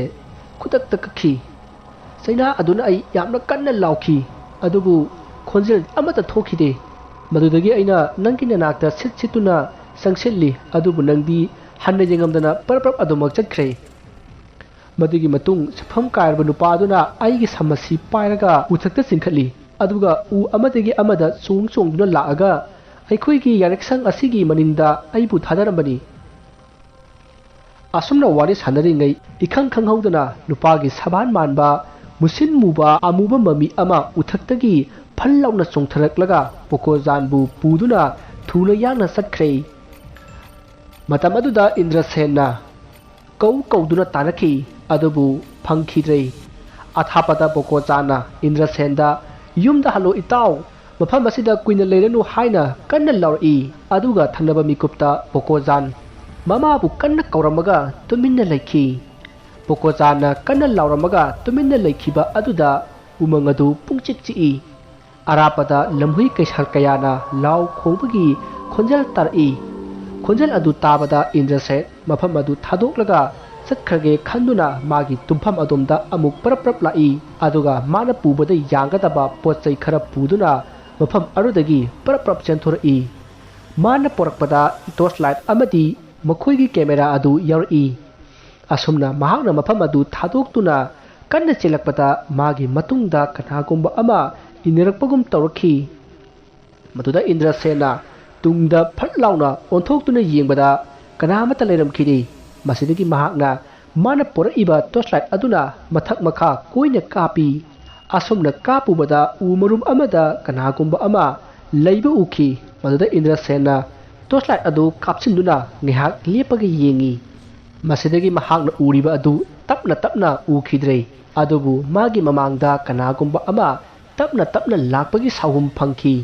ꯈꯨꯗꯛꯇ ꯀꯛꯈꯤ꯫ ꯆꯩꯅꯥ ꯑꯗꯨꯅ ꯑꯩ ꯌꯥꯝꯅ ꯀꯟꯅ ꯂꯥꯎꯈꯤ꯫ ꯑꯗꯨꯕꯨ ꯈꯣꯟꯖꯦꯜ ꯑꯃꯠꯇ ꯊꯣꯛꯈꯤꯗꯦ꯫ ꯃꯗꯨꯗꯒꯤ ꯑꯩꯅ ꯅꯪꯒꯤ ꯅꯅꯥꯛꯇ ꯁꯤꯠꯇꯨꯅ ꯆꯪꯁꯤꯜꯂꯤ꯫ ꯑꯗꯨꯕꯨ ꯅꯪꯗꯤ ꯍꯟꯅ ꯌꯦꯡꯉꯝꯗꯅ ꯄꯔꯞ ꯄꯔꯞ ꯑꯗꯨꯃꯛ ꯆꯠꯈ꯭ꯔꯦ꯫ ꯃꯗꯨꯒꯤ ꯃꯇꯨꯡ ꯁꯛꯐꯝ ꯀꯥꯏꯔꯕ ꯅꯨꯄꯥ ꯑꯗꯨꯅ ꯑꯩꯒꯤ ꯁꯝ ꯑꯁꯤ ꯄꯥꯏꯔꯒ ꯎꯊꯛꯇ ꯆꯤꯡꯈꯠꯂꯤ꯫ ꯑꯗꯨꯒ ꯎ ꯑꯃꯗꯒꯤ ꯑꯃꯗ ꯆꯣꯡꯗꯨꯅ ꯂꯥꯛꯑꯒ ꯑꯩꯈꯣꯏꯒꯤ ꯌꯥꯔꯛꯁꯪ ꯑꯁꯤꯒꯤ ꯃꯅꯤꯡꯗ ꯑꯩꯕꯨ ꯊꯥꯗꯔꯝꯕꯅꯤ꯫ ꯑꯁꯨꯝꯅ ꯋꯥꯔꯤ ꯁꯥꯟꯅꯔꯤꯉꯩ ꯏꯈꯪ ꯈꯪꯍꯧꯗꯅ ꯅꯨꯄꯥꯒꯤ ꯁꯕꯥꯟ ꯃꯥꯟꯕ ꯃꯨꯁꯤꯟ ꯃꯨꯕ ꯑꯃꯨꯕ ꯃꯃꯤ ꯑꯃ ꯎꯊꯛꯇꯒꯤ ꯐꯜ ꯂꯥꯎꯅ ꯆꯣꯡꯊꯔꯛꯂꯒ ꯕꯣꯀꯣꯖꯥꯟꯕꯨ ꯄꯨꯗꯨꯅ ꯊꯨꯅ ꯌꯥꯡꯅ ꯆꯠꯈ꯭ꯔꯦ꯫ ꯃꯇꯝ ꯑꯗꯨꯗ ꯏꯟꯗ꯭ꯔꯁꯦꯟꯅ ꯀꯧꯗꯨꯅ ꯇꯥꯟꯅꯈꯤ꯫ ꯑꯗꯨꯕꯨ ꯐꯪꯈꯤꯗ꯭ꯔꯦ꯫ ꯑꯊꯥꯞꯄꯗ ꯕꯣꯀꯣꯖꯥꯟꯅ ꯏꯟꯗ꯭ꯔꯁꯦꯟꯗ ꯌꯨꯝꯗ ꯍꯜꯂꯣ ꯏꯇꯥꯎ, ꯃꯐꯝ ꯑꯁꯤꯗ ꯀꯨꯏꯅ ꯂꯩꯔꯅꯨ ꯍꯥꯏꯅ ꯀꯟꯅ ꯂꯥꯎꯔꯛꯏ꯫ ꯑꯗꯨꯒ ꯊꯪꯅꯕ ꯃꯤꯀꯨꯞꯇ ꯕꯣꯀꯣꯖꯥꯟ ꯃꯃꯥꯕꯨ ꯀꯟꯅ ꯀꯧꯔꯝꯃꯒ ꯇꯨꯃꯤꯟꯅ ꯂꯩꯈꯤ꯫ ꯕꯣꯀꯣꯖꯥꯟꯅ ꯀꯟꯅ ꯂꯥꯎꯔꯝꯃꯒ ꯇꯨꯃꯤꯟꯅ ꯂꯩꯈꯤꯕ ꯑꯗꯨꯗ ꯎꯃꯪ ꯑꯗꯨ ꯄꯨꯡꯆꯤꯛ ꯆꯤꯛꯏ꯫ ꯑꯔꯥꯞꯄꯗ ꯂꯝꯍꯨꯏ ꯀꯩꯁꯥꯜ ꯀꯌꯥꯅ ꯂꯥꯎ ꯈꯣꯡꯕꯒꯤ ꯈꯣꯟꯖꯦꯜ ꯇꯥꯔꯛꯏ꯫ ꯈꯣꯟꯖꯦꯜ ꯑꯗꯨ ꯇꯥꯕꯗ ꯏꯟꯗ꯭ꯔꯁꯦꯟ ꯃꯐꯝ ꯑꯗꯨ ꯊꯥꯗꯣꯛꯂꯒ ꯆꯠꯈ꯭ꯔꯒꯦ ꯈꯟꯗꯨꯅ ꯃꯥꯒꯤ ꯇꯨꯝꯐꯝ ꯑꯗꯣꯝꯗ ꯑꯃꯨꯛ ꯄꯔꯞ ꯂꯥꯛꯏ ꯑꯗꯨꯒ ꯃꯥꯅ ꯄꯨꯕꯗ ꯌꯥꯡꯒꯗꯕ ꯄꯣꯠꯆꯩ ꯈꯔ ꯄꯨꯗꯨꯅ ꯃꯐꯝ ꯑꯗꯨꯗꯒꯤ ꯄꯔꯞ ꯆꯦꯟꯊꯣꯔꯛꯏ꯫ ꯃꯥꯅ ꯄꯣꯔꯛꯄꯗ ꯇꯣꯔꯆ ꯂꯥꯏꯠ ꯑꯃꯗꯤ ꯃꯈꯣꯏꯒꯤ ꯀꯦꯃꯦꯔꯥ ꯑꯗꯨ ꯌꯥꯎꯔꯛꯏ꯫ ꯑꯁꯨꯝꯅ ꯃꯍꯥꯛꯅ ꯃꯐꯝ ꯑꯗꯨ ꯊꯥꯗꯣꯛꯇꯨꯅ ꯀꯟꯅ ꯆꯦꯜꯂꯛꯄꯗ ꯃꯥꯒꯤ ꯃꯇꯨꯡꯗ ꯀꯅꯥꯒꯨꯝꯕ ꯑꯃ ꯏꯟꯅꯔꯛꯄꯒꯨꯝ ꯇꯧꯔꯛꯈꯤ꯫ ꯃꯗꯨꯗ ꯏꯟꯗ꯭ꯔꯁꯦꯟꯅ ꯇꯨꯡꯗ ꯐꯠ ꯂꯥꯎꯅ ꯑꯣꯟꯊꯣꯛꯇꯨꯅ ꯌꯦꯡꯕꯗ ꯀꯅꯥ ꯑꯃꯠꯇ ꯂꯩꯔꯝꯈꯤꯗꯦ꯫ ꯃꯁꯤꯗꯒꯤ ꯃꯍꯥꯛꯅ ꯃꯥꯅ ꯄꯣꯔꯛꯏꯕ ꯇꯣꯔꯆ ꯂꯥꯏꯠ ꯑꯗꯨꯅ ꯃꯊꯛ ꯃꯈꯥ ꯀꯣꯏꯅ ꯀꯥꯞꯄꯤ꯫ ꯑꯁꯨꯝꯅ ꯀꯥꯞꯄꯨꯕꯗ ꯎ ꯃꯔꯨꯝ ꯑꯃꯗ ꯀꯅꯥꯒꯨꯝꯕ ꯑꯃ ꯂꯩꯕ ꯎꯈꯤ꯫ ꯃꯗꯨꯗ ꯏꯟꯗ꯭ꯔꯁꯦꯟꯅ ꯇꯣꯔꯆ ꯂꯥꯏꯠ ꯑꯗꯨ ꯀꯥꯞꯁꯤꯟꯗꯨꯅ ꯉꯥꯏꯍꯥꯛ ꯂꯦꯞꯄꯒ ꯌꯦꯡꯉꯤ꯫ ꯃꯁꯤꯗꯒꯤ ꯃꯍꯥꯛꯅ ꯎꯔꯤꯕ ꯑꯗꯨ ꯇꯞꯅ ꯎꯈꯤꯗ꯭ꯔꯦ, ꯑꯗꯨꯕꯨ ꯃꯥꯒꯤ ꯃꯃꯥꯡꯗ ꯀꯅꯥꯒꯨꯝꯕ ꯑꯃ ꯇꯞꯅ ꯂꯥꯛꯄꯒꯤ ꯁꯥꯎꯍꯨꯝ ꯐꯪꯈꯤ꯫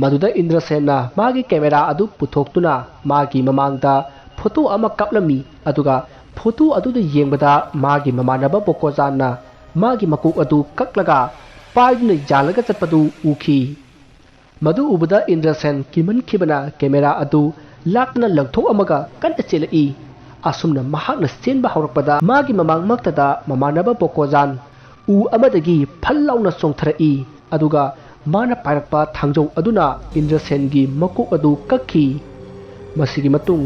ꯃꯗꯨꯗ ꯏꯟꯗ꯭ꯔꯁꯦꯟꯅ ꯃꯥꯒꯤ ꯀꯦꯃꯦꯔꯥ ꯑꯗꯨ ꯄꯨꯊꯣꯛꯇꯨꯅ ꯃꯥꯒꯤ ꯃꯃꯥꯡꯗ ꯐꯣꯇꯣ ꯑꯃ ꯀꯥꯞꯂꯝꯃꯤ ꯑꯗꯨꯒ ꯐꯣꯇꯣ ꯑꯗꯨꯗ ꯌꯦꯡꯕꯗ ꯃꯥꯒꯤ ꯃꯃꯥꯟꯅꯕ ꯕꯣꯀꯣꯖꯥꯟꯅ ꯃꯥꯒꯤ ꯃꯀꯣꯛ ꯑꯗꯨ ꯀꯛꯂꯒ ꯄꯥꯏꯗꯨꯅ ꯌꯥꯜꯂꯒ ꯆꯠꯄꯗꯨ ꯎꯈꯤ꯫ ꯃꯗꯨ ꯎꯕꯗ ꯏꯟꯗ꯭ꯔꯁꯦꯟ ꯀꯤꯃꯟꯈꯤꯕꯅ ꯀꯦꯃꯦꯔꯥ ꯑꯗꯨ ꯂꯥꯛꯇꯨꯅ ꯂꯪꯊꯣꯛꯑꯝꯃꯒ ꯀꯟꯅ ꯆꯦꯜꯂꯛꯏ꯫ ꯑꯁꯨꯝꯅ ꯃꯍꯥꯛꯅ ꯆꯦꯟꯕ ꯍꯧꯔꯛꯄꯗ ꯃꯥꯒꯤ ꯃꯃꯥꯡꯃꯛꯇꯗ ꯃꯃꯥꯟꯅꯕ ꯕꯣꯀꯣꯖꯥꯟ ꯎ ꯑꯃꯗꯒꯤ ꯐꯜ ꯂꯥꯎꯅ ꯆꯣꯡꯊꯔꯛꯏ ꯑꯗꯨꯒ ꯃꯥꯅ ꯄꯥꯏꯔꯛꯄ ꯊꯥꯡꯖꯧ ꯑꯗꯨꯅ ꯏꯟꯗ꯭ꯔꯁꯦꯟꯒꯤ ꯃꯀꯣꯛ ꯑꯗꯨ ꯀꯛꯈꯤ꯫ ꯃꯁꯤꯒꯤ ꯃꯇꯨꯡ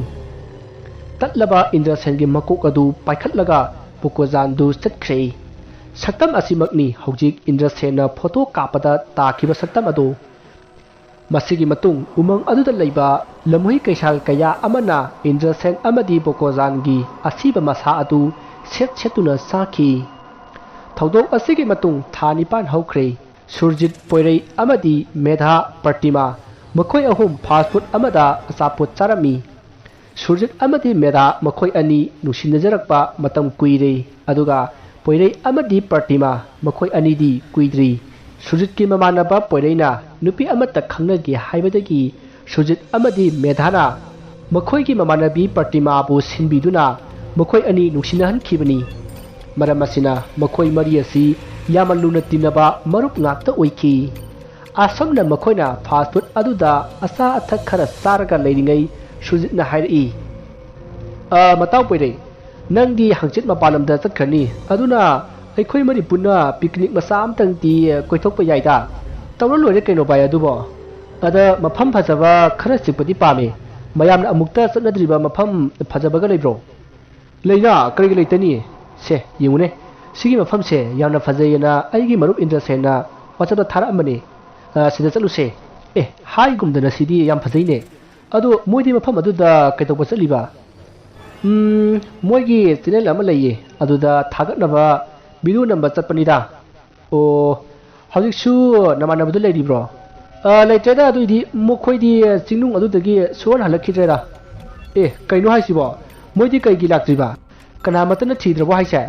ꯇꯠꯂꯕ ꯏꯟꯗ꯭ꯔꯁꯦꯟꯒꯤ ꯃꯀꯣꯛ ꯑꯗꯨ ꯄꯥꯏꯈꯠꯂꯒ ꯕꯣꯀꯣꯖꯥꯟꯗꯨ ꯆꯠꯈ꯭ꯔꯦ꯫ ꯁꯛꯇꯝ ꯑꯁꯤꯃꯛꯅꯤ ꯍꯧꯖꯤꯛ ꯏꯟꯗ꯭ꯔꯁꯦꯟꯅ ꯐꯣꯇꯣ ꯀꯥꯞꯄꯗ ꯇꯥꯈꯤꯕ ꯁꯛꯇꯝ ꯑꯗꯨ꯫ ꯃꯁꯤꯒꯤ ꯃꯇꯨꯡ ꯎꯃꯪ ꯑꯗꯨꯗ ꯂꯩꯕ ꯂꯝꯍꯨꯏ ꯀꯩꯁꯥꯜ ꯀꯌꯥ ꯑꯃꯅ ꯏꯟꯗ꯭ꯔꯁꯦꯟ ꯑꯃꯗꯤ ꯕꯣꯀꯣꯖꯥꯟꯒꯤ ꯑꯁꯤꯕ ꯃꯁꯥ ꯑꯗꯨ ꯁꯦꯠꯇꯨꯅ ꯆꯥꯈꯤ꯫ ꯊꯧꯗꯣꯛ ꯑꯁꯤꯒꯤ ꯃꯇꯨꯡ ꯊꯥ 9 ꯍꯧꯈ꯭ꯔꯦ꯫ ꯁꯨꯔꯖꯤꯠ ꯄꯣꯏꯔꯩ ꯑꯃꯗꯤ ꯃꯦꯙꯥ ꯄ꯭ꯔꯇꯤꯃꯥ ꯃꯈꯣꯏ ꯑꯍꯨꯝ ꯐꯥꯁꯠ ꯐꯨꯗ ꯑꯃꯗ ꯑꯆꯥꯄꯣꯠ ꯆꯥꯔꯝꯃꯤ꯫ ꯁꯨꯔꯖꯤꯠ ꯑꯃꯗꯤ ꯃꯦꯙꯥ ꯃꯈꯣꯏ ꯑꯅꯤ ꯅꯨꯡꯁꯤꯅꯖꯔꯛꯄ ꯃꯇꯝ ꯀꯨꯏꯔꯦ ꯑꯗꯨꯒ ꯄꯣꯏꯔꯩ ꯑꯃꯗꯤ ꯄ꯭ꯔꯇꯤꯃꯥ ꯃꯈꯣꯏ ꯑꯅꯤꯗꯤ ꯀꯨꯏꯗ꯭ꯔꯤ꯫ ꯁꯨꯔꯖꯤꯠꯀꯤ ꯃꯃꯥꯟꯅꯕ ꯄꯣꯏꯔꯩꯅ ꯅꯨꯄꯤ ꯑꯃꯠꯇ ꯈꯪꯅꯒꯦ ꯍꯥꯏꯕꯗꯒꯤ ꯁꯨꯔꯖꯤꯠ ꯑꯃꯗꯤ ꯃꯦꯙꯥꯅ ꯃꯈꯣꯏꯒꯤ ꯃꯃꯥꯟꯅꯕꯤ ꯄ꯭ꯔꯇꯤꯃꯥꯕꯨ ꯁꯤꯟꯕꯤꯗꯨꯅ ꯃꯈꯣꯏ ꯑꯅꯤ ꯅꯨꯡꯁꯤꯅꯍꯟꯈꯤꯕꯅꯤ꯫ ꯃꯔꯝ ꯑꯁꯤꯅ ꯃꯈꯣꯏ ꯃꯔꯤ ꯑꯁꯤ ꯌꯥꯝꯅ ꯂꯨꯅ ꯇꯤꯟꯅꯕ ꯃꯔꯨꯞ ꯉꯥꯛꯇ ꯑꯣꯏꯈꯤ꯫ ꯑꯁꯨꯝꯅ ꯃꯈꯣꯏꯅ ꯐꯥꯁꯠ ꯐꯨꯗ ꯑꯗꯨꯗ ꯑꯆꯥ ꯑꯊꯛ ꯈꯔ ꯆꯥꯔꯒ ꯂꯩꯔꯤꯉꯩ ꯁꯨꯔꯖꯤꯠꯅ ꯍꯥꯏꯔꯛꯏ, ꯃꯇꯥꯎ ꯄꯣꯏꯔꯩ, ꯅꯪꯗꯤ ꯍꯪꯆꯤꯠ ꯃꯄꯥꯟ ꯂꯝꯗ ꯆꯠꯈ꯭ꯔꯅꯤ ꯑꯗꯨꯅ ꯑꯩꯈꯣꯏ ꯃꯔꯤ ꯄꯨꯟꯅ ꯄꯤꯛꯅꯤꯛ ꯃꯆꯥ ꯑꯃꯇꯪꯗꯤ ꯀꯣꯏꯊꯣꯛꯄ ꯌꯥꯏꯗ꯫ ꯇꯧꯔ ꯂꯣꯏꯔꯦ ꯀꯩꯅꯣ ꯚꯥꯏ ꯑꯗꯨꯕꯣ꯫ ꯑꯗ ꯃꯐꯝ ꯐꯖꯕ ꯈꯔ ꯆꯤꯛꯄꯗꯤ ꯄꯥꯝꯃꯦ꯫ ꯃꯌꯥꯝꯅ ꯑꯃꯨꯛꯇ ꯆꯠꯅꯗ꯭ꯔꯤꯕ ꯃꯐꯝ ꯐꯖꯕꯒ ꯂꯩꯕ꯭ꯔꯣ? ꯂꯩꯅ, ꯀꯔꯤꯒꯤ ꯂꯩꯇꯅꯤ? ꯁꯦ ꯌꯦꯡꯉꯨꯅꯦ, ꯁꯤꯒꯤ ꯃꯐꯝꯁꯦ ꯌꯥꯝꯅ ꯐꯖꯩꯌꯦꯅ ꯑꯩꯒꯤ ꯃꯔꯨꯞ ꯏꯟꯗ꯭ꯔꯁꯦꯟꯅ ꯋꯥꯆꯞꯇ ꯊꯥꯔꯛꯑꯝꯕꯅꯦ꯫ ꯁꯤꯗ ꯆꯠꯂꯨꯁꯦ꯫ ꯍꯥꯏꯒꯨꯝꯗꯅ ꯁꯤꯗꯤ ꯌꯥꯝ ꯐꯖꯩꯅꯦ꯫ ꯑꯗꯣ ꯃꯣꯏꯗꯤ ꯃꯐꯝ ꯑꯗꯨꯗ ꯀꯩꯗꯧꯕ ꯆꯠꯂꯤꯕ? ꯃꯣꯏꯒꯤ ꯆꯦꯅꯦꯜ ꯑꯃ ꯂꯩꯌꯦ, ꯑꯗꯨꯗ ꯊꯥꯒꯠꯅꯕ ꯚꯤꯗꯤꯑꯣ ꯅꯝꯕ ꯆꯠꯄꯅꯤꯗ꯫ ꯑꯣ, ꯍꯧꯖꯤꯛꯁꯨ ꯅꯃꯥꯟꯅꯕꯗꯨ ꯂꯩꯔꯤꯕ꯭ꯔꯣ? ꯂꯩꯇ꯭ꯔꯦꯗ, ꯑꯗꯨꯏꯗꯤ ꯃꯈꯣꯏꯗꯤ ꯆꯤꯡꯅꯨꯡ ꯑꯗꯨꯗꯒꯤ ꯁꯨꯡꯍꯟ ꯍꯜꯂꯛꯈꯤꯗ꯭ꯔꯦꯗ꯫ ꯀꯩꯅꯣ ꯍꯥꯏꯁꯤꯕꯣ? ꯃꯣꯏꯗꯤ ꯀꯩꯒꯤ ꯂꯥꯛꯇ꯭ꯔꯤꯕ? ꯀꯅꯥꯃꯠꯇꯅ ꯊꯤꯗ꯭ꯔꯕꯣ ꯍꯥꯏꯁꯦ?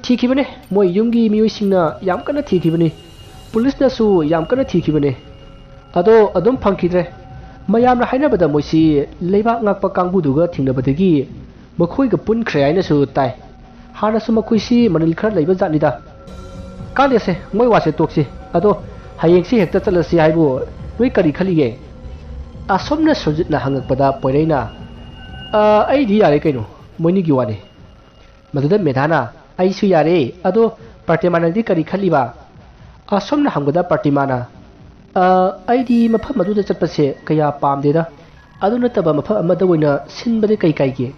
ꯊꯤꯈꯤꯕꯅꯦ, ꯃꯣꯏ ꯌꯨꯝꯒꯤ ꯃꯤꯑꯣꯏꯁꯤꯡꯅ ꯌꯥꯝ ꯀꯟꯅ ꯊꯤꯈꯤꯕꯅꯤ꯫ ꯄꯨꯂꯤꯁꯅꯁꯨ ꯌꯥꯝ ꯀꯟꯅ ꯊꯤꯈꯤꯕꯅꯦ, ꯑꯗꯣ ꯑꯗꯨꯝ ꯐꯪꯈꯤꯗ꯭ꯔꯦ꯫ ꯃꯌꯥꯝꯅ ꯍꯥꯏꯅꯕꯗ ꯃꯣꯏꯁꯤ ꯂꯩꯕꯥꯛ ꯉꯥꯛꯄ ꯀꯥꯡꯕꯨꯗꯨꯒ ꯊꯦꯡꯅꯕꯗꯒꯤ ꯃꯈꯣꯏꯒ ꯄꯨꯟꯈ꯭ꯔꯦ ꯍꯥꯏꯅꯁꯨ ꯇꯥꯏ꯫ ꯍꯥꯟꯅꯁꯨ ꯃꯈꯣꯏꯁꯤ ꯃꯅꯤꯜ ꯈꯔ ꯂꯩꯕ ꯖꯥꯠꯅꯤꯗ꯫ ꯀꯥꯟꯗꯦꯁꯦ, ꯃꯣꯏ ꯋꯥꯁꯦ ꯇꯣꯛꯁꯤ꯫ ꯑꯗꯣ ꯍꯌꯦꯡꯁꯤ ꯍꯦꯛꯇ ꯆꯠꯂꯁꯤ ꯍꯥꯏꯕꯨ ꯅꯣꯏ ꯀꯔꯤ ꯈꯜꯂꯤꯒꯦ? ꯑꯁꯣꯝꯅ ꯁꯨꯔꯖꯤꯠꯅ ꯍꯪꯉꯛꯄꯗ ꯄꯣꯏꯔꯩꯅ, ꯑꯩꯗꯤ ꯌꯥꯔꯦ ꯀꯩꯅꯣ, ꯃꯣꯏꯅꯤꯒꯤ ꯋꯥꯅꯤ꯫ ꯃꯗꯨꯗ ꯃꯦꯙꯥꯅ, ꯑꯩꯁꯨ ꯌꯥꯔꯦ, ꯑꯗꯣ ꯄ꯭ꯔꯇꯤꯃꯥꯅꯗꯤ ꯀꯔꯤ ꯈꯜꯂꯤꯕ? ꯑꯁꯣꯝꯅ ꯍꯪꯕꯗ ꯄ꯭ꯔꯇꯤꯃꯥꯅ, ꯑꯩꯗꯤ ꯃꯐꯝ ꯑꯗꯨꯗ ꯆꯠꯄꯁꯦ ꯀꯌా ꯄꯥꯝꯗꯦꯗ, ꯑꯗꯨ ꯅꯠꯇꯕ ꯃꯐꯝ ꯑꯃꯗ ꯑꯣꯏꯅ ꯁꯤꯟꯕꯗꯤ ꯀꯩ ꯀꯥꯏꯒꯦ?